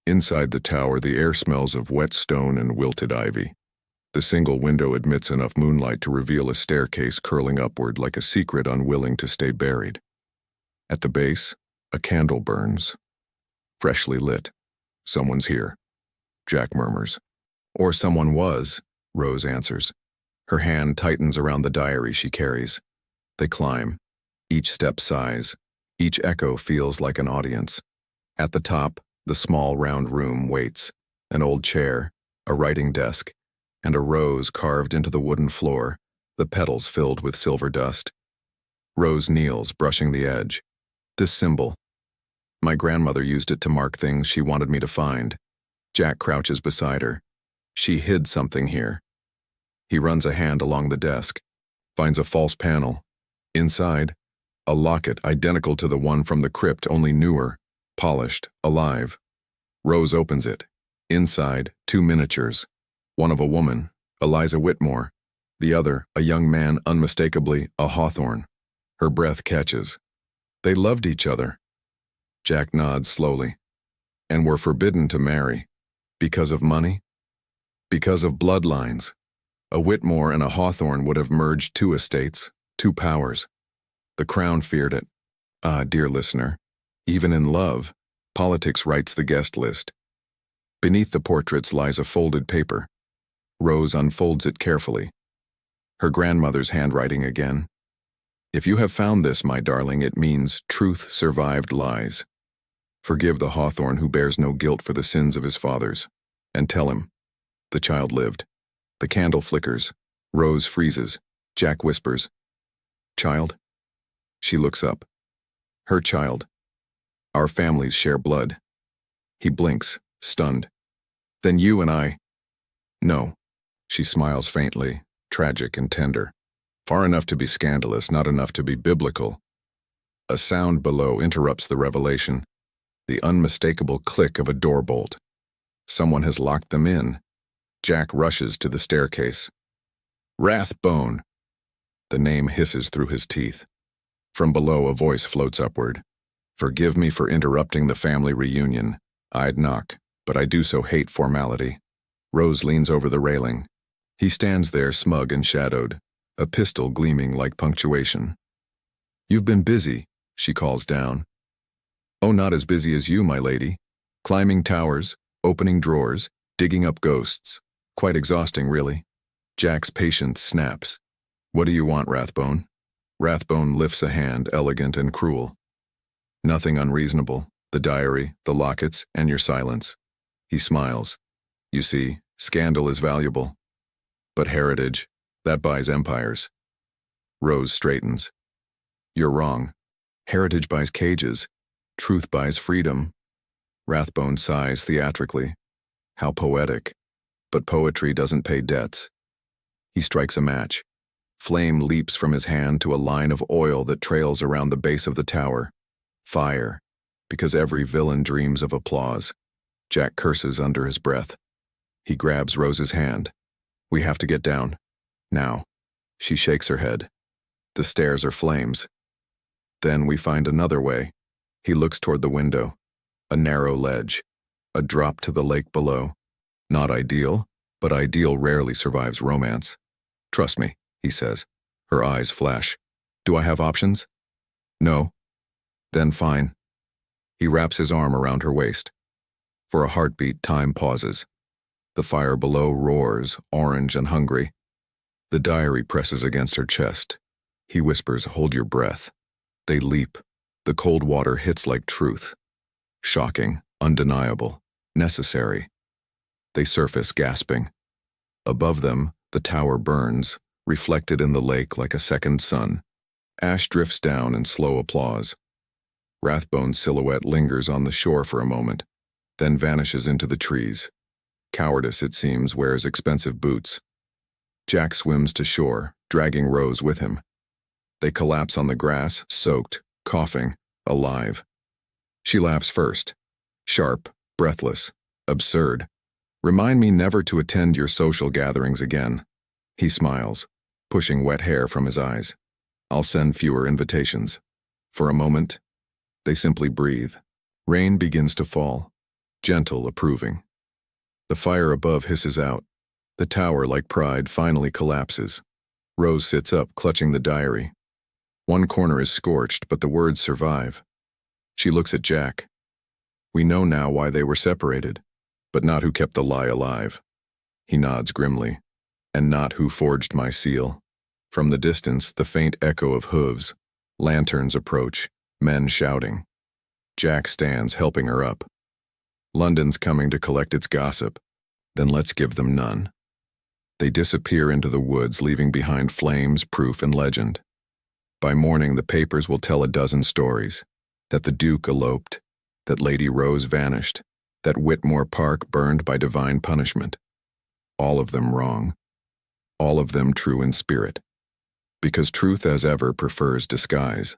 A: Inside the tower, the air smells of wet stone and wilted ivy. The single window admits enough moonlight to reveal a staircase curling upward like a secret unwilling to stay buried. At the base, a candle burns. Freshly lit. Someone's here. Jack murmurs. Or someone was, Rose answers. Her hand tightens around the diary she carries. They climb. Each step sighs. Each echo feels like an audience. At the top, the small round room waits. An old chair, a writing desk, and a rose carved into the wooden floor, the petals filled with silver dust. Rose kneels, brushing the edge. This symbol. My grandmother used it to mark things she wanted me to find. Jack crouches beside her. She hid something here. He runs a hand along the desk, finds a false panel. Inside, a locket identical to the one from the crypt, only newer, polished, alive. Rose opens it. Inside, 2 miniatures. One of a woman, Eliza Whitmore. The other, a young man, unmistakably a Hawthorne. Her breath catches. They loved each other. Jack nods slowly. And were forbidden to marry. Because of money? Because of bloodlines. A Whitmore and a Hawthorne would have merged 2 estates, 2 powers. The crown feared it. Ah, dear listener, even in love, Politics writes the guest list. Beneath the portraits lies a folded paper. Rose unfolds it carefully. Her grandmother's handwriting again. If you have found this, my darling, it means truth survived lies. Forgive the hawthorn who bears no guilt for the sins of his fathers. And tell him. The child lived. The candle flickers. Rose freezes. Jack whispers. Child? She looks up. Her child. Our families share blood. He blinks, stunned. Then you and I. No. She smiles faintly, tragic and tender. Far enough to be scandalous, not enough to be biblical. A sound below interrupts the revelation. The unmistakable click of a door bolt. Someone has locked them in. Jack rushes to the staircase. Rathbone! The name hisses through his teeth. From below, a voice floats upward. Forgive me for interrupting the family reunion. I'd knock, but I do so hate formality. Rose leans over the railing. He stands there, smug and shadowed, a pistol gleaming like punctuation. You've been busy, she calls down. Oh, not as busy as you, my lady. Climbing towers, opening drawers, digging up ghosts. Quite exhausting, really. Jack's patience snaps. What do you want, Rathbone? Rathbone lifts a hand, elegant and cruel. Nothing unreasonable. The diary, the lockets, and your silence. He smiles. You see, scandal is valuable. But heritage, that buys empires. Rose straightens. You're wrong. Heritage buys cages. Truth buys freedom. Rathbone sighs theatrically. How poetic. But poetry doesn't pay debts. He strikes a match. Flame leaps from his hand to a line of oil that trails around the base of the tower. Fire. Because every villain dreams of applause. Jack curses under his breath. He grabs Rose's hand. We have to get down. Now. She shakes her head. The stairs are flames. Then we find another way. He looks toward the window. A narrow ledge. A drop to the lake below. Not ideal, but ideal rarely survives romance. Trust me, he says. Her eyes flash. Do I have options? No. Then fine. He wraps his arm around her waist. For a heartbeat, time pauses. The fire below roars, orange and hungry. The diary presses against her chest. He whispers, hold your breath. They leap. The cold water hits like truth. Shocking, undeniable, necessary. They surface, gasping. Above them, the tower burns, reflected in the lake like a second sun. Ash drifts down in slow applause. Rathbone's silhouette lingers on the shore for a moment, then vanishes into the trees. Cowardice, it seems, wears expensive boots. Jack swims to shore, dragging Rose with him. They collapse on the grass, soaked, coughing, alive. She laughs first. Sharp, breathless, absurd. Remind me never to attend your social gatherings again. He smiles, pushing wet hair from his eyes. I'll send fewer invitations. For a moment, they simply breathe. Rain begins to fall, gentle, approving. The fire above hisses out. The tower, like pride, finally collapses. Rose sits up, clutching the diary. One corner is scorched, but the words survive. She looks at Jack. We know now why they were separated, but not who kept the lie alive. He nods grimly. And not who forged my seal. From the distance, the faint echo of hooves. Lanterns approach, men shouting. Jack stands, helping her up. London's coming to collect its gossip. Then let's give them none. They disappear into the woods, leaving behind flames, proof, and legend. By morning, the papers will tell a dozen stories. That the Duke eloped, that Lady Rose vanished, that Whitmore Park burned by divine punishment. All of them wrong. All of them true in spirit. Because truth, as ever, prefers disguise.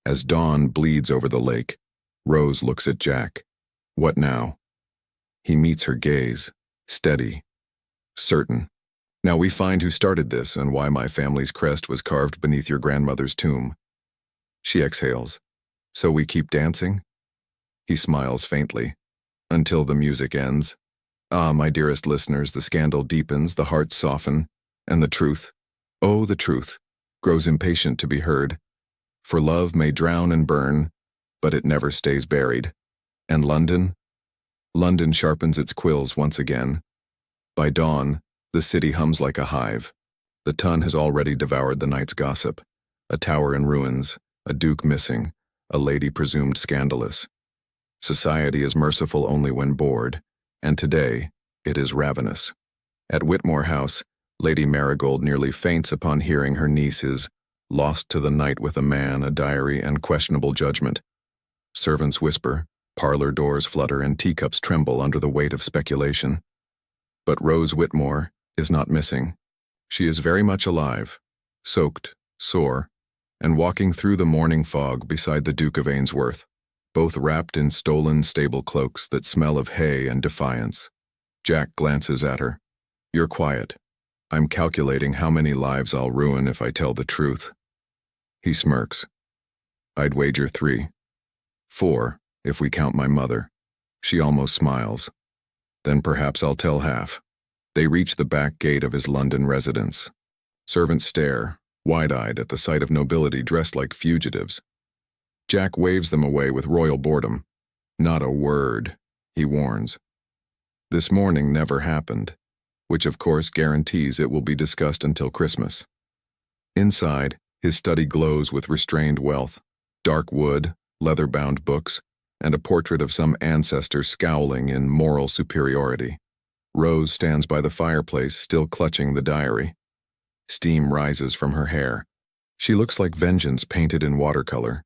A: As dawn bleeds over the lake, Rose looks at Jack. What now? He meets her gaze, steady, certain. Now we find who started this and why my family's crest was carved beneath your grandmother's tomb. She exhales. So we keep dancing? He smiles faintly. Until the music ends. Ah, my dearest listeners, the scandal deepens, the hearts soften, and the truth, oh, the truth, grows impatient to be heard. For love may drown and burn, but it never stays buried. And London? London sharpens its quills once again. By dawn, the city hums like a hive. The Tun has already devoured the night's gossip. A tower in ruins, a duke missing, a lady presumed scandalous. Society is merciful only when bored, and today it is ravenous. At Whitmore House, Lady Marigold nearly faints upon hearing her niece is lost to the night with a man, a diary, and questionable judgment. Servants whisper, parlor doors flutter, and teacups tremble under the weight of speculation. But Rose Whitmore is not missing. She is very much alive, soaked, sore, and walking through the morning fog beside the Duke of Ainsworth, both wrapped in stolen stable cloaks that smell of hay and defiance. Jack glances at her. You're quiet. I'm calculating how many lives I'll ruin if I tell the truth. He smirks. I'd wager 3. 4, if we count my mother. She almost smiles. Then perhaps I'll tell half. They reach the back gate of his London residence. Servants stare, wide-eyed at the sight of nobility dressed like fugitives. Jack waves them away with royal boredom. Not a word, he warns. This morning never happened, which of course guarantees it will be discussed until Christmas. Inside, his study glows with restrained wealth, dark wood, leather-bound books, and a portrait of some ancestor scowling in moral superiority. Rose stands by the fireplace, still clutching the diary. Steam rises from her hair. She looks like vengeance painted in watercolor.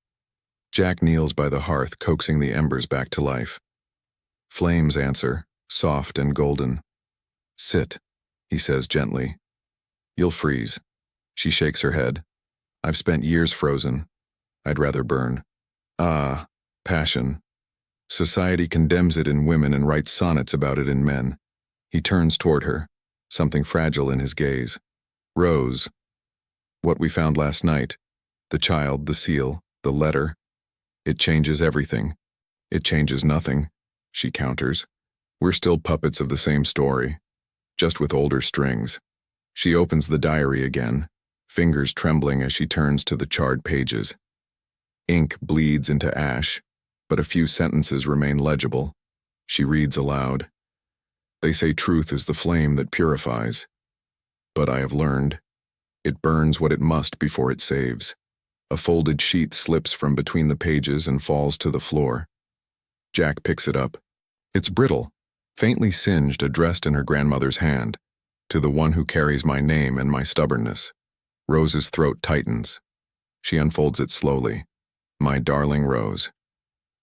A: Jack kneels by the hearth, coaxing the embers back to life. Flames answer, soft and golden. Sit, he says gently. You'll freeze. She shakes her head. I've spent years frozen. I'd rather burn. Ah, passion. Society condemns it in women and writes sonnets about it in men. He turns toward her, something fragile in his gaze. Rose. What we found last night. The child, the seal, the letter. It changes everything. It changes nothing, she counters. We're still puppets of the same story, just with older strings. She opens the diary again, fingers trembling as she turns to the charred pages. Ink bleeds into ash, but a few sentences remain legible. She reads aloud. They say truth is the flame that purifies. But I have learned, it burns what it must before it saves. A folded sheet slips from between the pages and falls to the floor. Jack picks it up. It's brittle, faintly singed, addressed in her grandmother's hand, to the one who carries my name and my stubbornness. Rose's throat tightens. She unfolds it slowly. My darling Rose.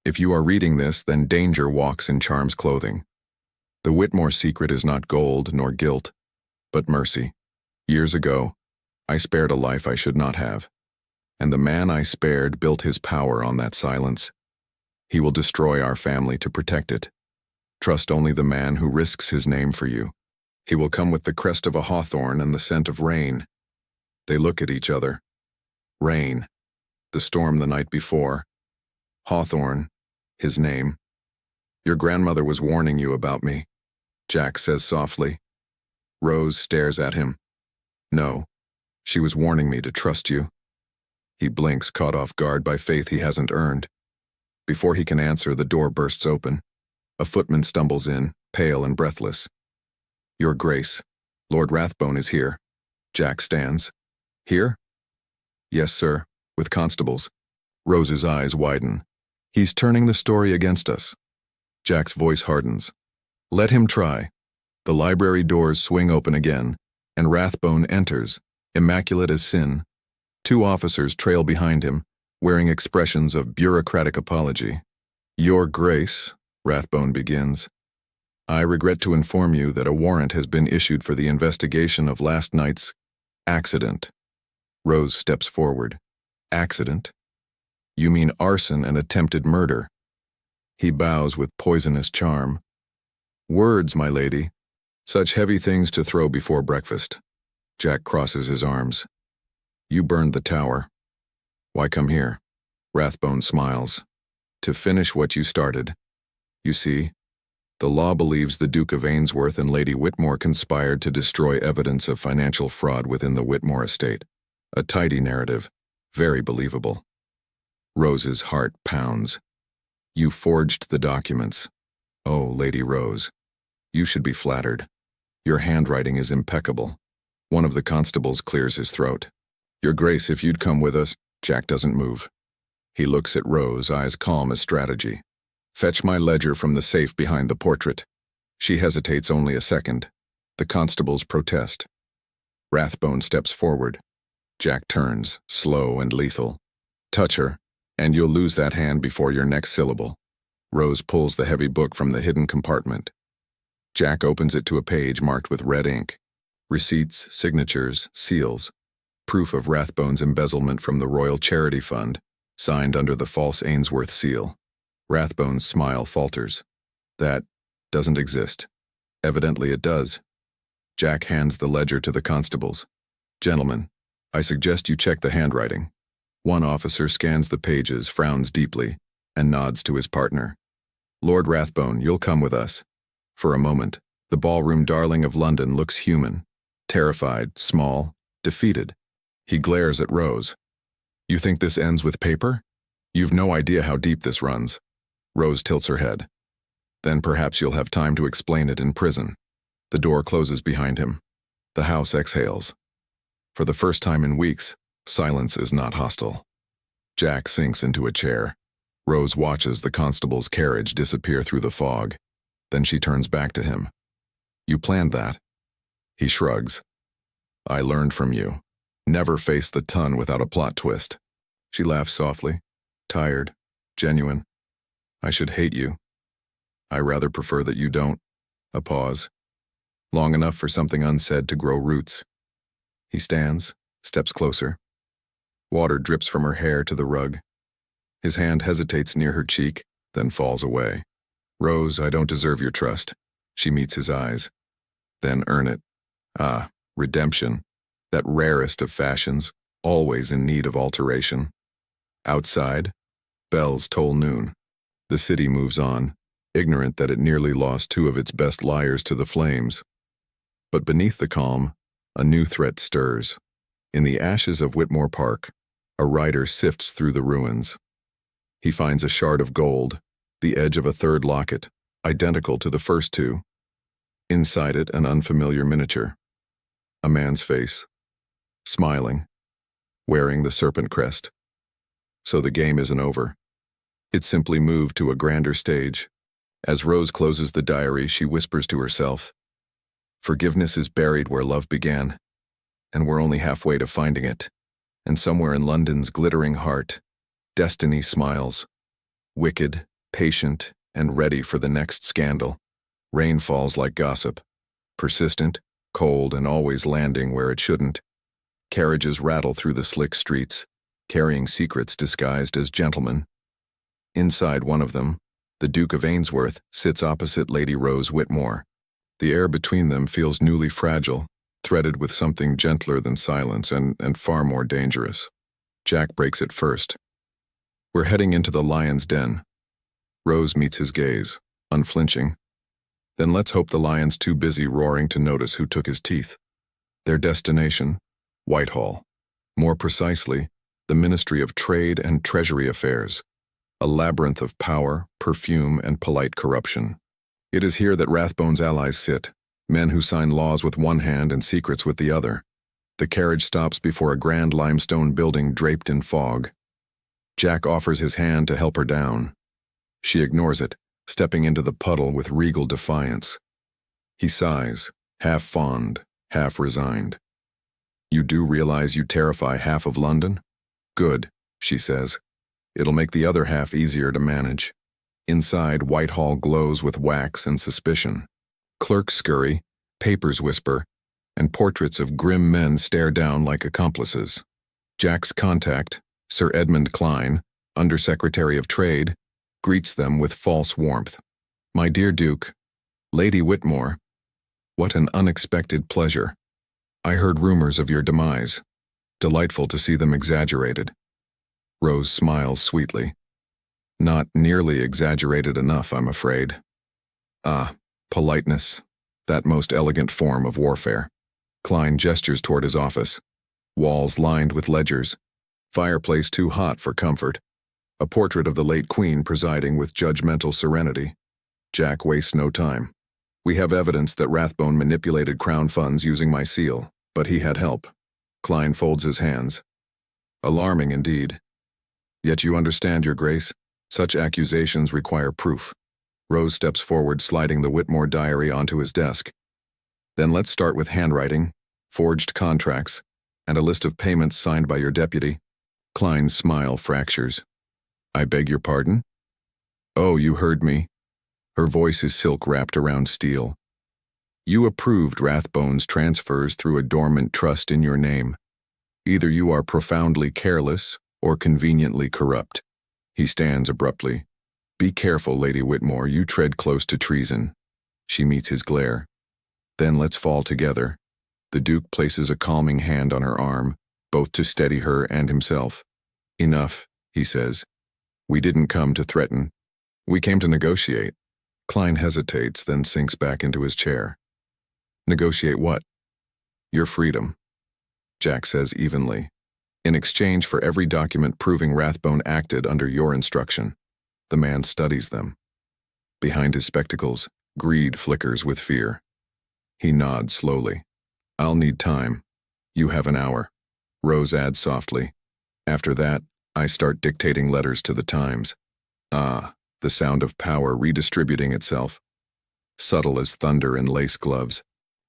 A: If you are reading this, then danger walks in charm's clothing. The Whitmore secret is not gold nor guilt, but mercy. Years ago, I spared a life I should not have, and the man I spared built his power on that silence. He will destroy our family to protect it. Trust only the man who risks his name for you. He will come with the crest of a hawthorn and the scent of rain. They look at each other. Rain. The storm the night before. Hawthorn. His name. Your grandmother was warning you about me, Jack says softly. Rose stares at him. No. She was warning me to trust you. He blinks, caught off guard by faith he hasn't earned. Before he can answer, the door bursts open. A footman stumbles in, pale and breathless. Your Grace, Lord Rathbone is here. Jack stands. Here? Yes, sir, with constables. Rose's eyes widen. He's turning the story against us. Jack's voice hardens. Let him try. The library doors swing open again, and Rathbone enters, immaculate as sin. 2 officers trail behind him, wearing expressions of bureaucratic apology. Your Grace, Rathbone begins. I regret to inform you that a warrant has been issued for the investigation of last night's accident. Rose steps forward. Accident? You mean arson and attempted murder. He bows with poisonous charm. Words, my lady. Such heavy things to throw before breakfast. Jack crosses his arms. You burned the tower. Why come here? Rathbone smiles. To finish what you started. You see, the law believes the Duke of Ainsworth and Lady Whitmore conspired to destroy evidence of financial fraud within the Whitmore estate. A tidy narrative, very believable. Rose's heart pounds. You forged the documents. Oh, Lady Rose, you should be flattered. Your handwriting is impeccable. One of the constables clears his throat. Your Grace, if you'd come with us. Jack doesn't move. He looks at Rose, eyes calm as strategy. Fetch my ledger from the safe behind the portrait. She hesitates only a second. The constables protest. Rathbone steps forward. Jack turns, slow and lethal. Touch her, and you'll lose that hand before your next syllable. Rose pulls the heavy book from the hidden compartment. Jack opens it to a page marked with red ink. Receipts, signatures, seals. Proof of Rathbone's embezzlement from the Royal Charity Fund, signed under the false Ainsworth seal. Rathbone's smile falters. That doesn't exist. Evidently it does. Jack hands the ledger to the constables. Gentlemen, I suggest you check the handwriting. One officer scans the pages, frowns deeply, and nods to his partner. Lord Rathbone, you'll come with us. For a moment, the ballroom darling of London looks human, terrified, small, defeated. He glares at Rose. You think this ends with paper? You've no idea how deep this runs. Rose tilts her head. Then perhaps you'll have time to explain it in prison. The door closes behind him. The house exhales. For the first time in weeks, silence is not hostile. Jack sinks into a chair. Rose watches the constable's carriage disappear through the fog. Then she turns back to him. You planned that? He shrugs. I learned from you. Never face the ton without a plot twist. She laughs softly, tired, genuine. I should hate you. I rather prefer that you don't. A pause. Long enough for something unsaid to grow roots. He stands, steps closer. Water drips from her hair to the rug. His hand hesitates near her cheek, then falls away. Rose, I don't deserve your trust. She meets his eyes. Then earn it. Ah, redemption. That rarest of fashions, always in need of alteration. Outside, bells toll noon. The city moves on, ignorant that it nearly lost two of its best liars to the flames. But beneath the calm, a new threat stirs. In the ashes of Whitmore Park, a rider sifts through the ruins. He finds a shard of gold, the edge of a third locket, identical to the first two. Inside it, an unfamiliar miniature. A man's face. Smiling, wearing the serpent crest. So the game isn't over. It's simply moved to a grander stage. As Rose closes the diary, she whispers to herself, forgiveness is buried where love began, and we're only halfway to finding it. And somewhere in London's glittering heart, destiny smiles, wicked, patient, and ready for the next scandal. Rain falls like gossip, persistent, cold, and always landing where it shouldn't. Carriages rattle through the slick streets, carrying secrets disguised as gentlemen. Inside one of them, the Duke of Ainsworth sits opposite Lady Rose Whitmore. The air between them feels newly fragile, threaded with something gentler than silence and far more dangerous. Jack breaks it first. We're heading into the lion's den. Rose meets his gaze, unflinching. Then let's hope the lion's too busy roaring to notice who took his teeth. Their destination, Whitehall. More precisely, the Ministry of Trade and Treasury Affairs, a labyrinth of power, perfume, and polite corruption. It is here that Rathbone's allies sit, men who sign laws with one hand and secrets with the other. The carriage stops before a grand limestone building draped in fog. Jack offers his hand to help her down. She ignores it, stepping into the puddle with regal defiance. He sighs, half fond, half resigned. You do realize you terrify half of London? Good, she says. It'll make the other half easier to manage. Inside, Whitehall glows with wax and suspicion. Clerks scurry, papers whisper, and portraits of grim men stare down like accomplices. Jack's contact, Sir Edmund Klein, Under-Secretary of Trade, greets them with false warmth. My dear Duke, Lady Whitmore, what an unexpected pleasure. I heard rumors of your demise. Delightful to see them exaggerated. Rose smiles sweetly. Not nearly exaggerated enough, I'm afraid. Ah, politeness, that most elegant form of warfare. Klein gestures toward his office. Walls lined with ledgers. Fireplace too hot for comfort. A portrait of the late Queen presiding with judgmental serenity. Jack wastes no time. We have evidence that Rathbone manipulated Crown funds using my seal, but he had help. Klein folds his hands. Alarming indeed. Yet you understand, Your Grace, such accusations require proof. Rose steps forward, sliding the Whitmore diary onto his desk. Then let's start with handwriting, forged contracts, and a list of payments signed by your deputy. Klein's smile fractures. I beg your pardon? Oh, you heard me. Her voice is silk wrapped around steel. You approved Rathbone's transfers through a dormant trust in your name. Either you are profoundly careless or conveniently corrupt. He stands abruptly. Be careful, Lady Whitmore, you tread close to treason. She meets his glare. Then let's fall together. The Duke places a calming hand on her arm, both to steady her and himself. Enough, he says. We didn't come to threaten. We came to negotiate. Klein hesitates, then sinks back into his chair. Negotiate what? Your freedom, Jack says evenly, in exchange for every document proving Rathbone acted under your instruction. The man studies them. Behind his spectacles, greed flickers with fear. He nods slowly. I'll need time. You have an hour. Rose adds softly. After that, I start dictating letters to the Times. Ah, the sound of power redistributing itself. Subtle as thunder in lace gloves.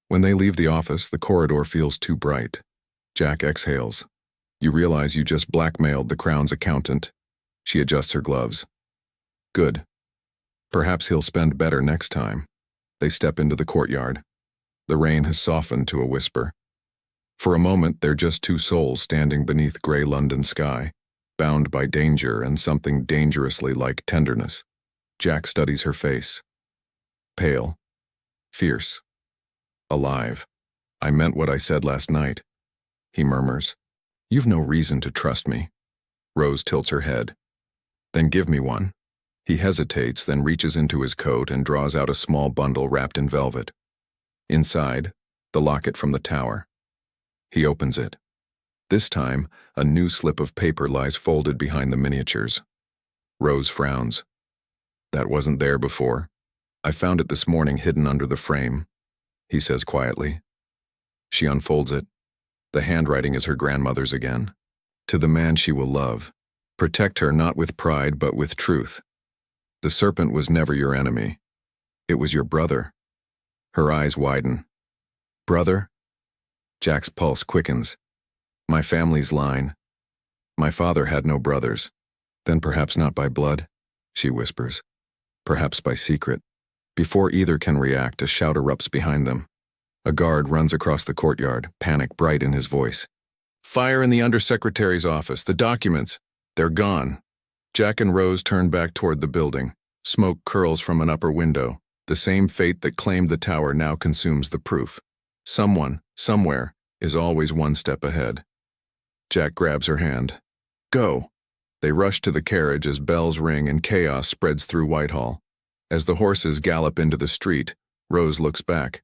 A: When they leave the office, the corridor feels too bright. Jack exhales. You realize you just blackmailed the Crown's accountant. She adjusts her gloves. Good. Perhaps he'll spend better next time. They step into the courtyard. The rain has softened to a whisper. For a moment, they're just two souls standing beneath gray London sky, bound by danger and something dangerously like tenderness. Jack studies her face. Pale. Fierce. Alive. I meant what I said last night. He murmurs. You've no reason to trust me. Rose tilts her head. Then give me one. He hesitates, then reaches into his coat and draws out a small bundle wrapped in velvet. Inside, the locket from the tower. He opens it. This time, a new slip of paper lies folded behind the miniatures. Rose frowns. That wasn't there before. I found it this morning hidden under the frame, he says quietly. She unfolds it. The handwriting is her grandmother's again. To the man she will love. Protect her not with pride but with truth. The serpent was never your enemy. It was your brother. Her eyes widen. Brother? Jack's pulse quickens. My family's line. My father had no brothers. Then perhaps not by blood, she whispers. Perhaps by secret. Before either can react, a shout erupts behind them. A guard runs across the courtyard, panic bright in his voice. Fire in the undersecretary's office. The documents. They're gone. Jack and Rose turn back toward the building. Smoke curls from an upper window. The same fate that claimed the tower now consumes the proof. Someone, somewhere, is always one step ahead. Jack grabs her hand. Go! They rush to the carriage as bells ring and chaos spreads through Whitehall. As the horses gallop into the street, Rose looks back.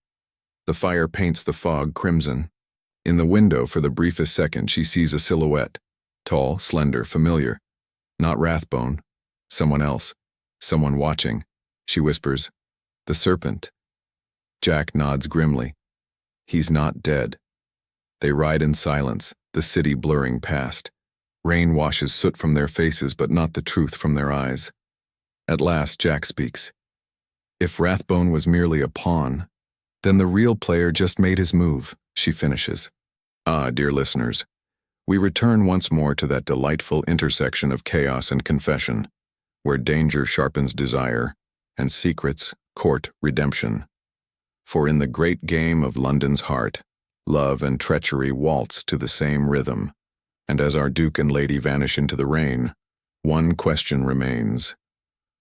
A: The fire paints the fog crimson. In the window, for the briefest second, she sees a silhouette. Tall, slender, familiar. Not Rathbone. Someone else. Someone watching. She whispers, The serpent. Jack nods grimly. He's not dead. They ride in silence, the city blurring past. Rain washes soot from their faces, but not the truth from their eyes. At last, Jack speaks. If Rathbone was merely a pawn, then the real player just made his move, she finishes. Ah, dear listeners, we return once more to that delightful intersection of chaos and confession, where danger sharpens desire, and secrets court redemption. For in the great game of London's heart, love and treachery waltz to the same rhythm, and as our Duke and Lady vanish into the rain, one question remains.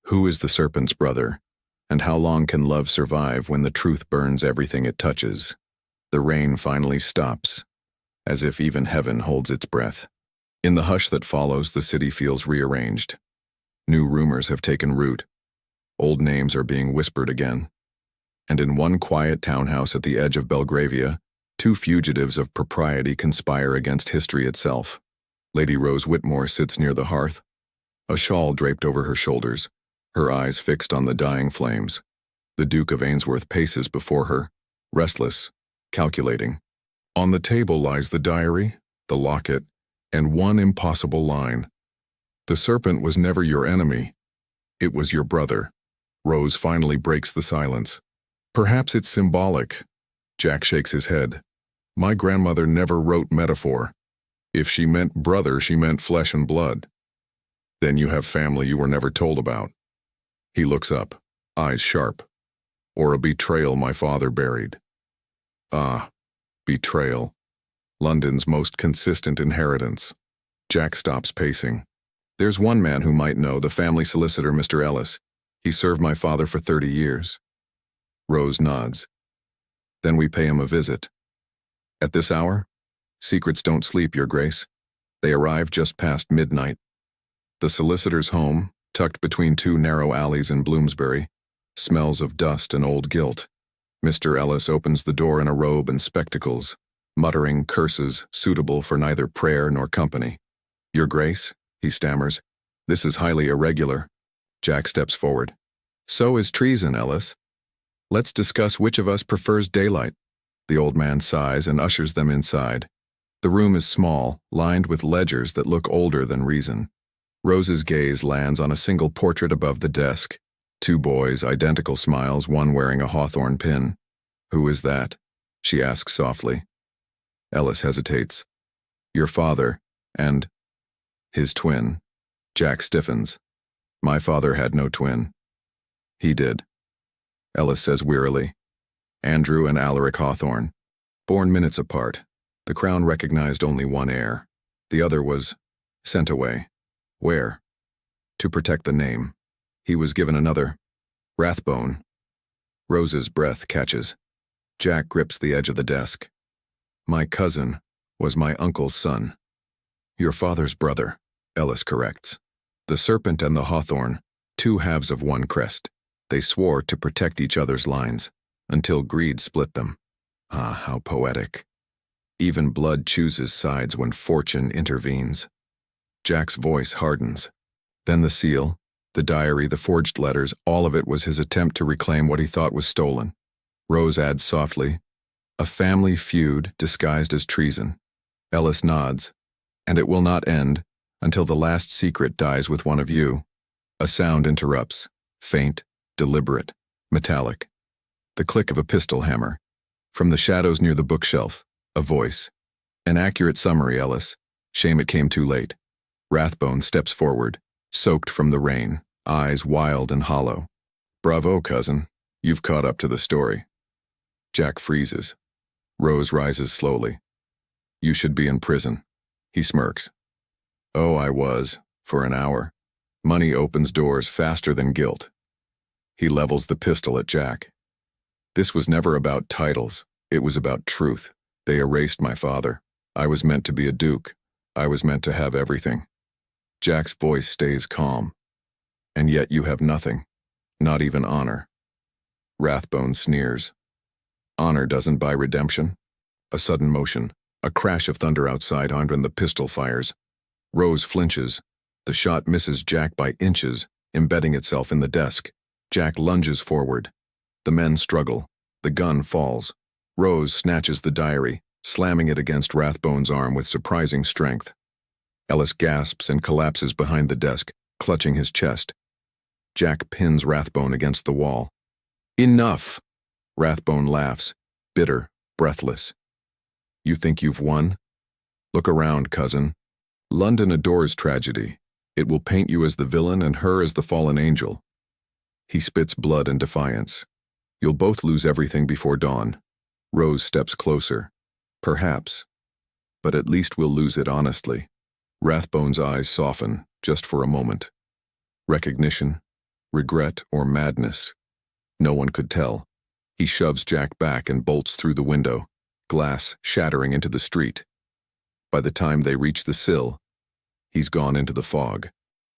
A: Who is the serpent's brother, and how long can love survive when the truth burns everything it touches? The rain finally stops, as if even heaven holds its breath. In the hush that follows, the city feels rearranged. New rumors have taken root. Old names are being whispered again. And in one quiet townhouse at the edge of Belgravia, two fugitives of propriety conspire against history itself. Lady Rose Whitmore sits near the hearth. a shawl draped over her shoulders, her eyes fixed on the dying flames. The Duke of Ainsworth paces before her, restless, calculating. On the table lies the diary, the locket, and one impossible line. The serpent was never your enemy. It was your brother. Rose finally breaks the silence. Perhaps it's symbolic. Jack shakes his head. My grandmother never wrote metaphor. If she meant brother, she meant flesh and blood. Then you have family you were never told about. He looks up, eyes sharp. Or a betrayal my father buried. Ah, betrayal. London's most consistent inheritance. Jack stops pacing. There's one man who might know, the family solicitor, Mr. Ellis. He served my father for 30 years. Rose nods. Then we pay him a visit. At this hour? Secrets don't sleep, Your Grace. They arrive just past midnight. The solicitor's home, tucked between two narrow alleys in Bloomsbury, smells of dust and old gilt. Mr. Ellis opens the door in a robe and spectacles, muttering curses suitable for neither prayer nor company. Your Grace, he stammers, this is highly irregular. Jack steps forward. So is treason, Ellis. Let's discuss which of us prefers daylight. The old man sighs and ushers them inside. The room is small, lined with ledgers that look older than reason. Rose's gaze lands on a single portrait above the desk. Two boys, identical smiles, one wearing a hawthorn pin. Who is that? She asks softly. Ellis hesitates. Your father, and his twin. Jack stiffens. My father had no twin. He did. Ellis says wearily. Andrew and Alaric Hawthorne. Born minutes apart. The crown recognized only one heir. The other was sent away. Where? To protect the name. He was given another. Rathbone. Rose's breath catches. Jack grips the edge of the desk. My cousin was my uncle's son. Your father's brother, Ellis corrects. The serpent and the hawthorn, two halves of one crest. They swore to protect each other's lines, until greed split them. Ah, how poetic. Even blood chooses sides when fortune intervenes. Jack's voice hardens. Then the seal, the diary, the forged letters, all of it was his attempt to reclaim what he thought was stolen. Rose adds softly, a family feud disguised as treason. Ellis nods. And it will not end until the last secret dies with one of you. A sound interrupts, faint, deliberate, metallic. The click of a pistol hammer. From the shadows near the bookshelf, a voice. An accurate summary, Ellis. Shame it came too late. Rathbone steps forward, soaked from the rain, eyes wild and hollow. Bravo, cousin. You've caught up to the story. Jack freezes. Rose rises slowly. You should be in prison. He smirks. Oh, I was, for an hour. Money opens doors faster than guilt. He levels the pistol at Jack. This was never about titles. It was about truth. They erased my father. I was meant to be a duke. I was meant to have everything. Jack's voice stays calm. And yet you have nothing. Not even honor. Rathbone sneers. Honor doesn't buy redemption. A sudden motion. A crash of thunder outside, and the pistol fires. Rose flinches. The shot misses Jack by inches, embedding itself in the desk. Jack lunges forward. The men struggle. The gun falls. Rose snatches the diary, slamming it against Rathbone's arm with surprising strength. Ellis gasps and collapses behind the desk, clutching his chest. Jack pins Rathbone against the wall. Enough! Rathbone laughs, bitter, breathless. You think you've won? Look around, cousin. London adores tragedy. It will paint you as the villain and her as the fallen angel. He spits blood and defiance. You'll both lose everything before dawn. Rose steps closer. Perhaps. But at least we'll lose it honestly. Rathbone's eyes soften, just for a moment. Recognition, regret, or madness. No one could tell. He shoves Jack back and bolts through the window, glass shattering into the street. By the time they reach the sill, he's gone into the fog.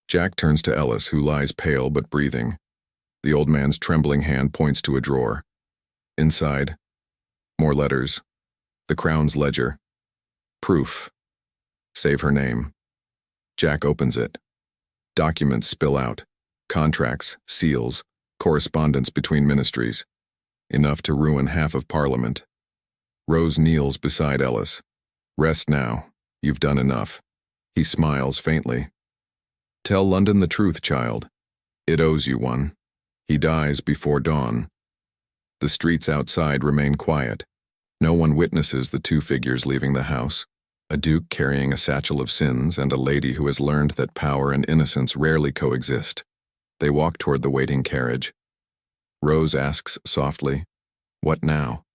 A: Jack turns to Ellis, who lies pale but breathing. The old man's trembling hand points to a drawer. Inside, more letters. The Crown's ledger. Proof. Save her name. Jack opens it. Documents spill out. Contracts, seals, correspondence between ministries. Enough to ruin half of Parliament. Rose kneels beside Ellis. Rest now. You've done enough. He smiles faintly. Tell London the truth, child. It owes you one. He dies before dawn. The streets outside remain quiet. No one witnesses the two figures leaving the house, a duke carrying a satchel of sins and a lady who has learned that power and innocence rarely coexist. They walk toward the waiting carriage. Rose asks softly, "What now?"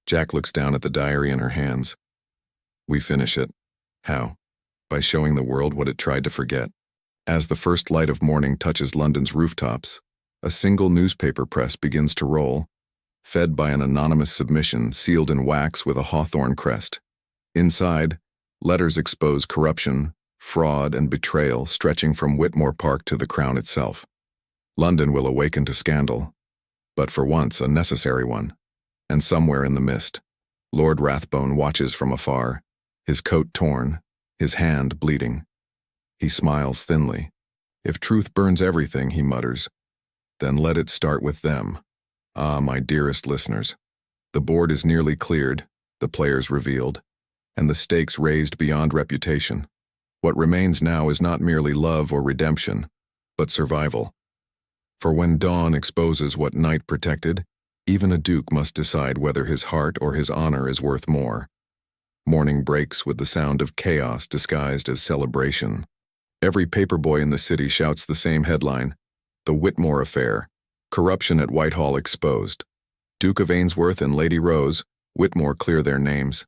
A: Jack looks down at the diary in her hands. We finish it. How? By showing the world what it tried to forget. As the first light of morning touches London's rooftops, a single newspaper press begins to roll, fed by an anonymous submission sealed in wax with a hawthorn crest. Inside, letters expose corruption, fraud, and betrayal stretching from Whitmore Park to the Crown itself. London will awaken to scandal, but for once a necessary one. And somewhere in the mist, Lord Rathbone watches from afar, his coat torn, his hand bleeding. He smiles thinly. If truth burns everything, he mutters, then let it start with them. Ah, my dearest listeners, the board is nearly cleared, the players revealed, and the stakes raised beyond reputation. What remains now is not merely love or redemption, but survival. For when dawn exposes what night protected, even a duke must decide whether his heart or his honor is worth more. Morning breaks with the sound of chaos disguised as celebration. Every paperboy in the city shouts the same headline, "The Whitmore Affair. Corruption at Whitehall exposed. Duke of Ainsworth and Lady Rose, Whitmore clear their names."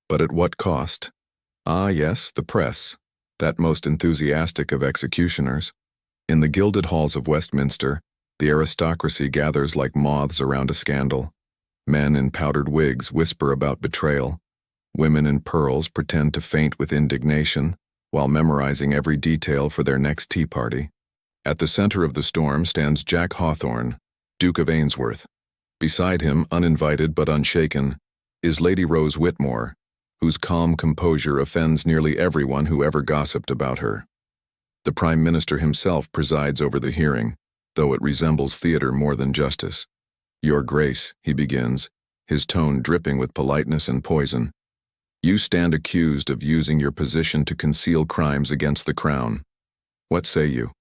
A: But at what cost? Ah, yes, the press, that most enthusiastic of executioners. In the gilded halls of Westminster, the aristocracy gathers like moths around a scandal. Men in powdered wigs whisper about betrayal. Women in pearls pretend to faint with indignation, while memorizing every detail for their next tea party. At the center of the storm stands Jack Hawthorne, Duke of Ainsworth. Beside him, uninvited but unshaken, is Lady Rose Whitmore, whose calm composure offends nearly everyone who ever gossiped about her. The Prime Minister himself presides over the hearing, though it resembles theater more than justice. "Your Grace," he begins, his tone dripping with politeness and poison. "You stand accused of using your position to conceal crimes against the Crown. What say you?"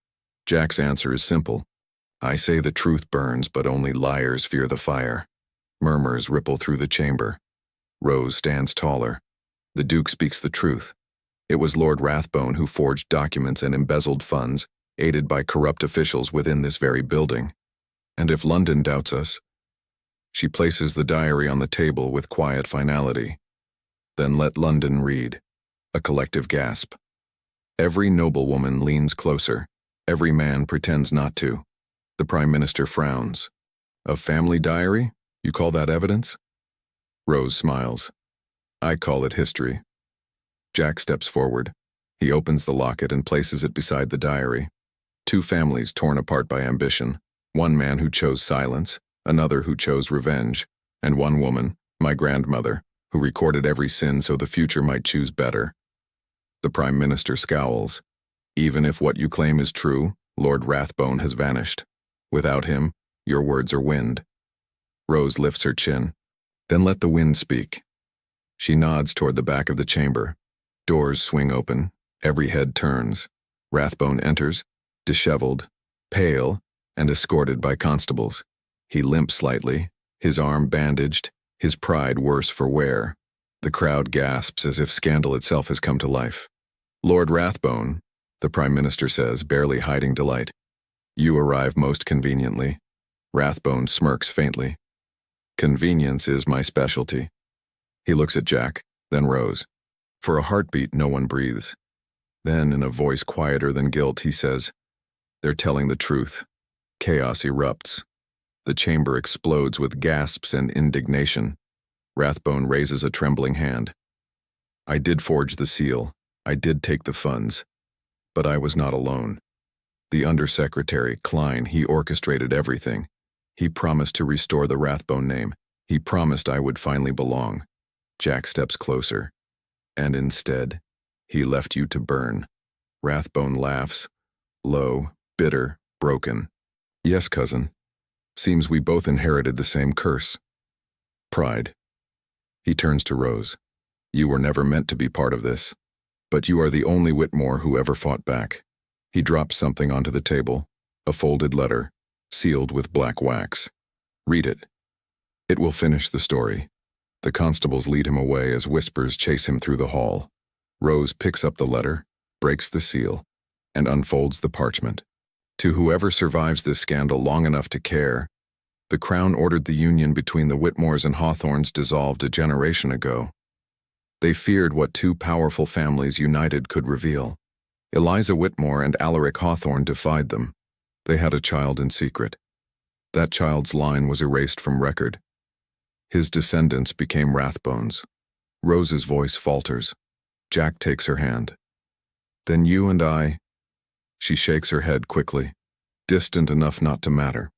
A: Jack's answer is simple. "I say the truth burns, but only liars fear the fire." Murmurs ripple through the chamber. Rose stands taller. The Duke speaks the truth. It was Lord Rathbone who forged documents and embezzled funds, aided by corrupt officials within this very building. And if London doubts us, she places the diary on the table with quiet finality. Then let London read. A collective gasp. Every noblewoman leans closer. Every man pretends not to. The Prime Minister frowns. "A family diary? You call that evidence?" Rose smiles. "I call it history." Jack steps forward. He opens the locket and places it beside the diary. Two families torn apart by ambition. One man who chose silence, another who chose revenge, and one woman, my grandmother, who recorded every sin so the future might choose better. The Prime Minister scowls. "Even if what you claim is true, Lord Rathbone has vanished. Without him, your words are wind." Rose lifts her chin. "Then let the wind speak." She nods toward the back of the chamber. Doors swing open. Every head turns. Rathbone enters, disheveled, pale, and escorted by constables. He limps slightly, his arm bandaged, his pride worse for wear. The crowd gasps as if scandal itself has come to life. "Lord Rathbone," the Prime Minister says, barely hiding delight. "You arrive most conveniently." Rathbone smirks faintly. "Convenience is my specialty." He looks at Jack, then Rose. For a heartbeat, no one breathes. Then, in a voice quieter than guilt, he says, "They're telling the truth." Chaos erupts. The chamber explodes with gasps and indignation. Rathbone raises a trembling hand. "I did forge the seal. I did take the funds. But I was not alone. The Undersecretary, Klein, he orchestrated everything. He promised to restore the Rathbone name. He promised I would finally belong." Jack steps closer. "And instead, he left you to burn." Rathbone laughs. low, bitter, broken. Yes, cousin. Seems we both inherited the same curse. Pride. He turns to Rose. You were never meant to be part of this. But you are the only Whitmore who ever fought back. He drops something onto the table, a folded letter, sealed with black wax. Read it. It will finish the story. The constables lead him away as whispers chase him through the hall. Rose picks up the letter, breaks the seal, and unfolds the parchment. To whoever survives this scandal long enough to care, the Crown ordered the union between the Whitmores and Hawthorns dissolved a generation ago. They feared what two powerful families united could reveal. Eliza Whitmore and Alaric Hawthorne defied them. They had a child in secret. That child's line was erased from record. His descendants became Rathbones. Rose's voice falters. Jack takes her hand. Then you and I... She shakes her head quickly. Distant enough not to matter.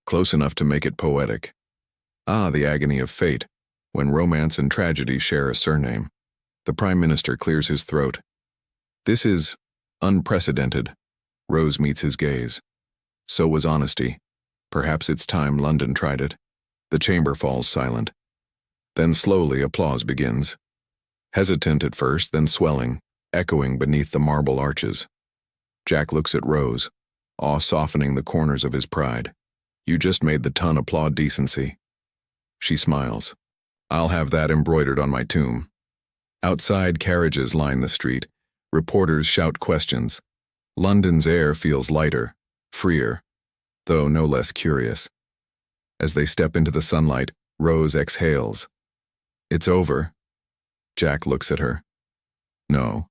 A: Close enough to make it poetic. Ah, the agony of fate, when romance and tragedy share a surname. The Prime Minister clears his throat. This is unprecedented. Rose meets his gaze. So was honesty. Perhaps it's time London tried it. The chamber falls silent. Then slowly applause begins. Hesitant at first, then swelling, echoing beneath the marble arches. Jack looks at Rose, awe softening the corners of his pride. You just made the ton applaud decency. She smiles. I'll have that embroidered on my tomb. Outside, carriages line the street. Reporters shout questions. London's air feels lighter, freer, though no less curious. As they step into the sunlight, Rose exhales. It's over. Jack looks at her. No.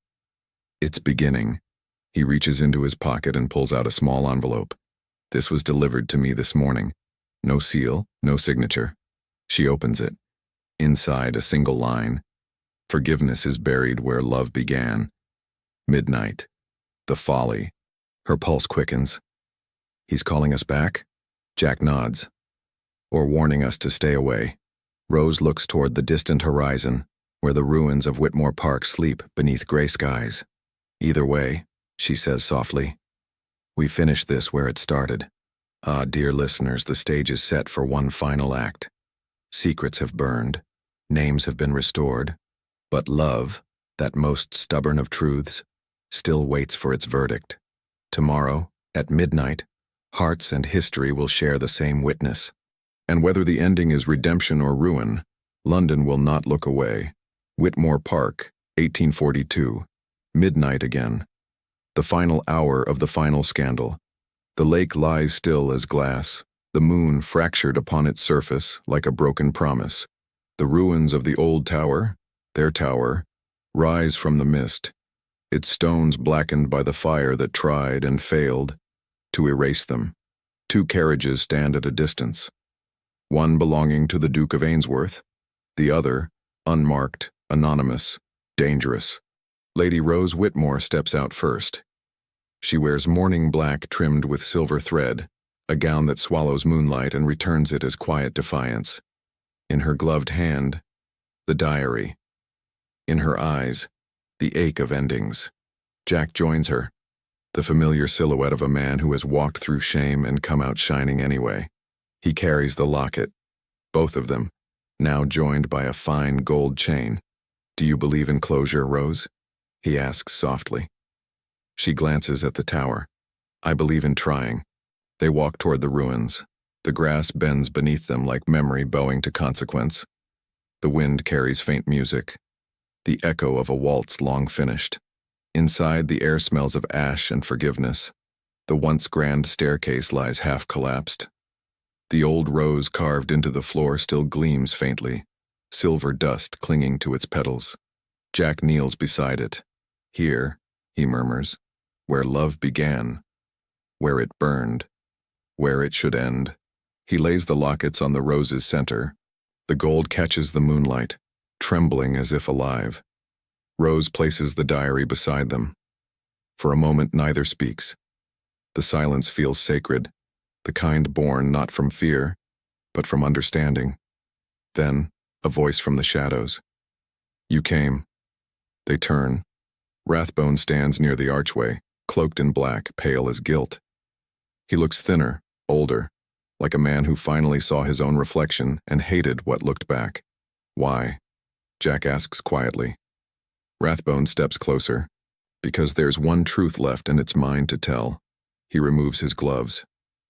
A: It's beginning. He reaches into his pocket and pulls out a small envelope. This was delivered to me this morning. No seal, no signature. She opens it. Inside, a single line. Forgiveness is buried where love began. Midnight. The folly. Her pulse quickens. He's calling us back? Jack nods. Or warning us to stay away. Rose looks toward the distant horizon, where the ruins of Whitmore Park sleep beneath gray skies. Either way, she says softly, we finish this where it started. Ah, dear listeners, the stage is set for one final act. Secrets have burned. Names have been restored. But love, that most stubborn of truths, still waits for its verdict. Tomorrow, at midnight, hearts and history will share the same witness. And whether the ending is redemption or ruin, London will not look away. Whitmore Park, 1842. Midnight again. The final hour of the final scandal. The lake lies still as glass, the moon fractured upon its surface like a broken promise. The ruins of the old tower, their tower, rise from the mist, its stones blackened by the fire that tried and failed to erase them. Two carriages stand at a distance. One belonging to the Duke of Ainsworth, the other, unmarked, anonymous, dangerous. Lady Rose Whitmore steps out first. She wears mourning black trimmed with silver thread, a gown that swallows moonlight and returns it as quiet defiance. In her gloved hand, the diary. In her eyes, the ache of endings. Jack joins her, the familiar silhouette of a man who has walked through shame and come out shining anyway. He carries the locket, both of them, now joined by a fine gold chain. Do you believe in closure, Rose? He asks softly. She glances at the tower. I believe in trying. They walk toward the ruins. The grass bends beneath them like memory bowing to consequence. The wind carries faint music, the echo of a waltz long finished. Inside, the air smells of ash and forgiveness. The once grand staircase lies half collapsed. The old rose carved into the floor still gleams faintly, silver dust clinging to its petals. Jack kneels beside it. Here, he murmurs, where love began, where it burned, where it should end. He lays the lockets on the rose's center. The gold catches the moonlight, trembling as if alive. Rose places the diary beside them. For a moment, neither speaks. The silence feels sacred, the kind born not from fear, but from understanding. Then, a voice from the shadows. You came. They turn. Rathbone stands near the archway, cloaked in black, pale as guilt. He looks thinner, older, like a man who finally saw his own reflection and hated what looked back. Why? Jack asks quietly. Rathbone steps closer. Because there's one truth left and it's mine to tell. He removes his gloves.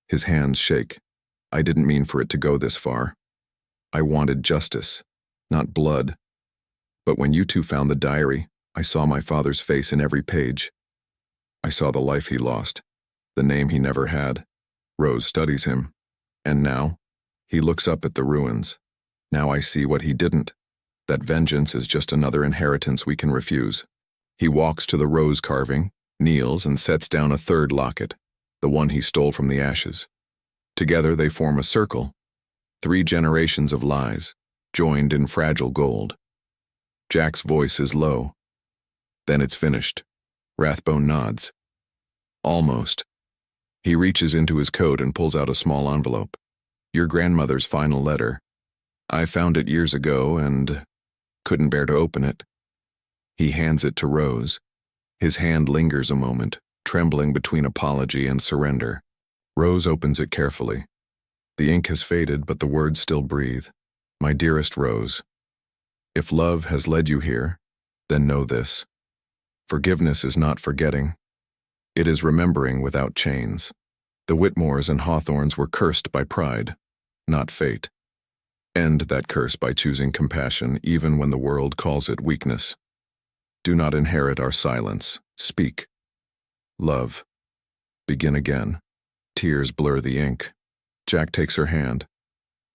A: His hands shake. I didn't mean for it to go this far. I wanted justice, not blood. But when you two found the diary, I saw my father's face in every page. I saw the life he lost, the name he never had. Rose studies him. And now, he looks up at the ruins. Now I see what he didn't, that vengeance is just another inheritance we can refuse. He walks to the rose carving, kneels, and sets down a third locket, the one he stole from the ashes. Together they form a circle, 3 generations of lies, joined in fragile gold. Jack's voice is low. Then it's finished. Rathbone nods. Almost. He reaches into his coat and pulls out a small envelope. Your grandmother's final letter. I found it years ago and couldn't bear to open it. He hands it to Rose. His hand lingers a moment, trembling between apology and surrender. Rose opens it carefully. The ink has faded, but the words still breathe. My dearest Rose, if love has led you here, then know this. Forgiveness is not forgetting. It is remembering without chains. The Whitmores and Hawthorns were cursed by pride, not fate. End that curse by choosing compassion even when the world calls it weakness. Do not inherit our silence. Speak. Love. Begin again. Tears blur the ink. Jack takes her hand.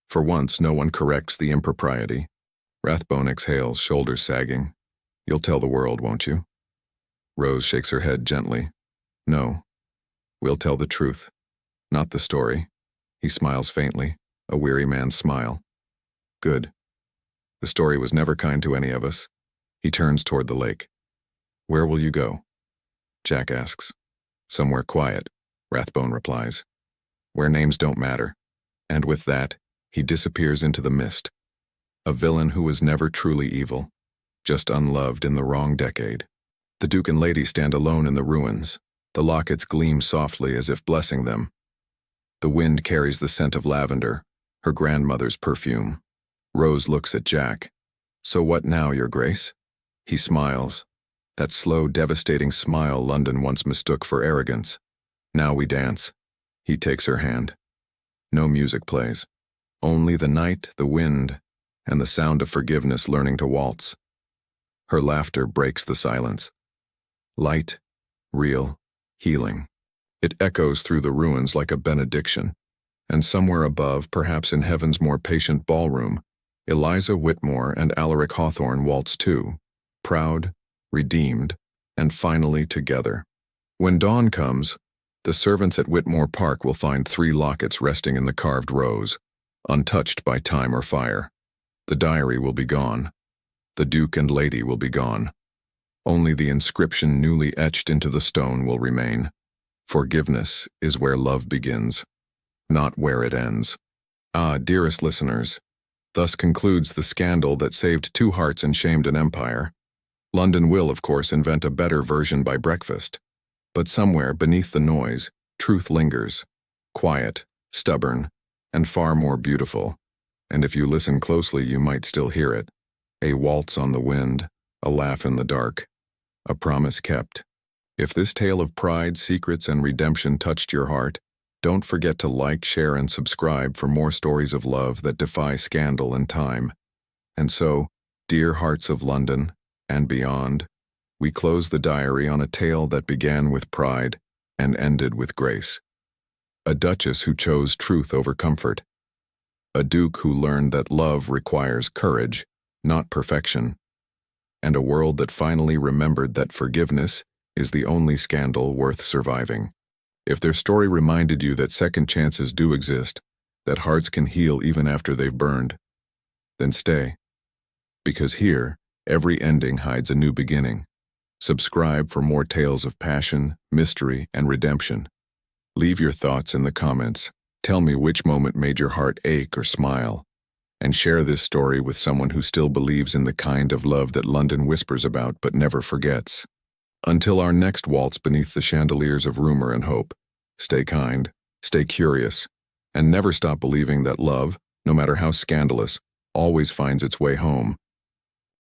A: For once, no one corrects the impropriety. Rathbone exhales, shoulders sagging. You'll tell the world, won't you? Rose shakes her head gently. No. We'll tell the truth. Not the story. He smiles faintly, a weary man's smile. Good. The story was never kind to any of us. He turns toward the lake. Where will you go? Jack asks. Somewhere quiet, Rathbone replies. Where names don't matter. And with that, he disappears into the mist. A villain who was never truly evil, just unloved in the wrong decade. The Duke and Lady stand alone in the ruins. The lockets gleam softly as if blessing them. The wind carries the scent of lavender, her grandmother's perfume. Rose looks at Jack. So what now, Your Grace? He smiles. That slow, devastating smile London once mistook for arrogance. Now we dance. He takes her hand. No music plays. Only the night, the wind, and the sound of forgiveness learning to waltz. Her laughter breaks the silence. Light, real, healing. It echoes through the ruins like a benediction. And somewhere above, perhaps in heaven's more patient ballroom, Eliza Whitmore and Alaric Hawthorne waltz too, proud, redeemed, and finally together. When dawn comes, the servants at Whitmore Park will find 3 lockets resting in the carved rows, untouched by time or fire. The diary will be gone. The Duke and Lady will be gone. Only the inscription newly etched into the stone will remain. Forgiveness is where love begins, not where it ends. Ah, dearest listeners, thus concludes the scandal that saved 2 hearts and shamed an empire. London will, of course, invent a better version by breakfast. But somewhere beneath the noise, truth lingers, quiet, stubborn, and far more beautiful. And if you listen closely, you might still hear it. A waltz on the wind, a laugh in the dark, a promise kept. If this tale of pride, secrets, and redemption touched your heart, don't forget to like, share, and subscribe for more stories of love that defy scandal and time. And so, dear hearts of London, and beyond, we close the diary on a tale that began with pride and ended with grace. A duchess who chose truth over comfort. A duke who learned that love requires courage, not perfection. And a world that finally remembered that forgiveness is the only scandal worth surviving. If their story reminded you that second chances do exist, that hearts can heal even after they've burned, then stay. Because here, every ending hides a new beginning. Subscribe for more tales of passion, mystery, and redemption. Leave your thoughts in the comments. Tell me which moment made your heart ache or smile. And share this story with someone who still believes in the kind of love that London whispers about but never forgets. Until our next waltz beneath the chandeliers of rumor and hope, stay kind, stay curious, and never stop believing that love, no matter how scandalous, always finds its way home.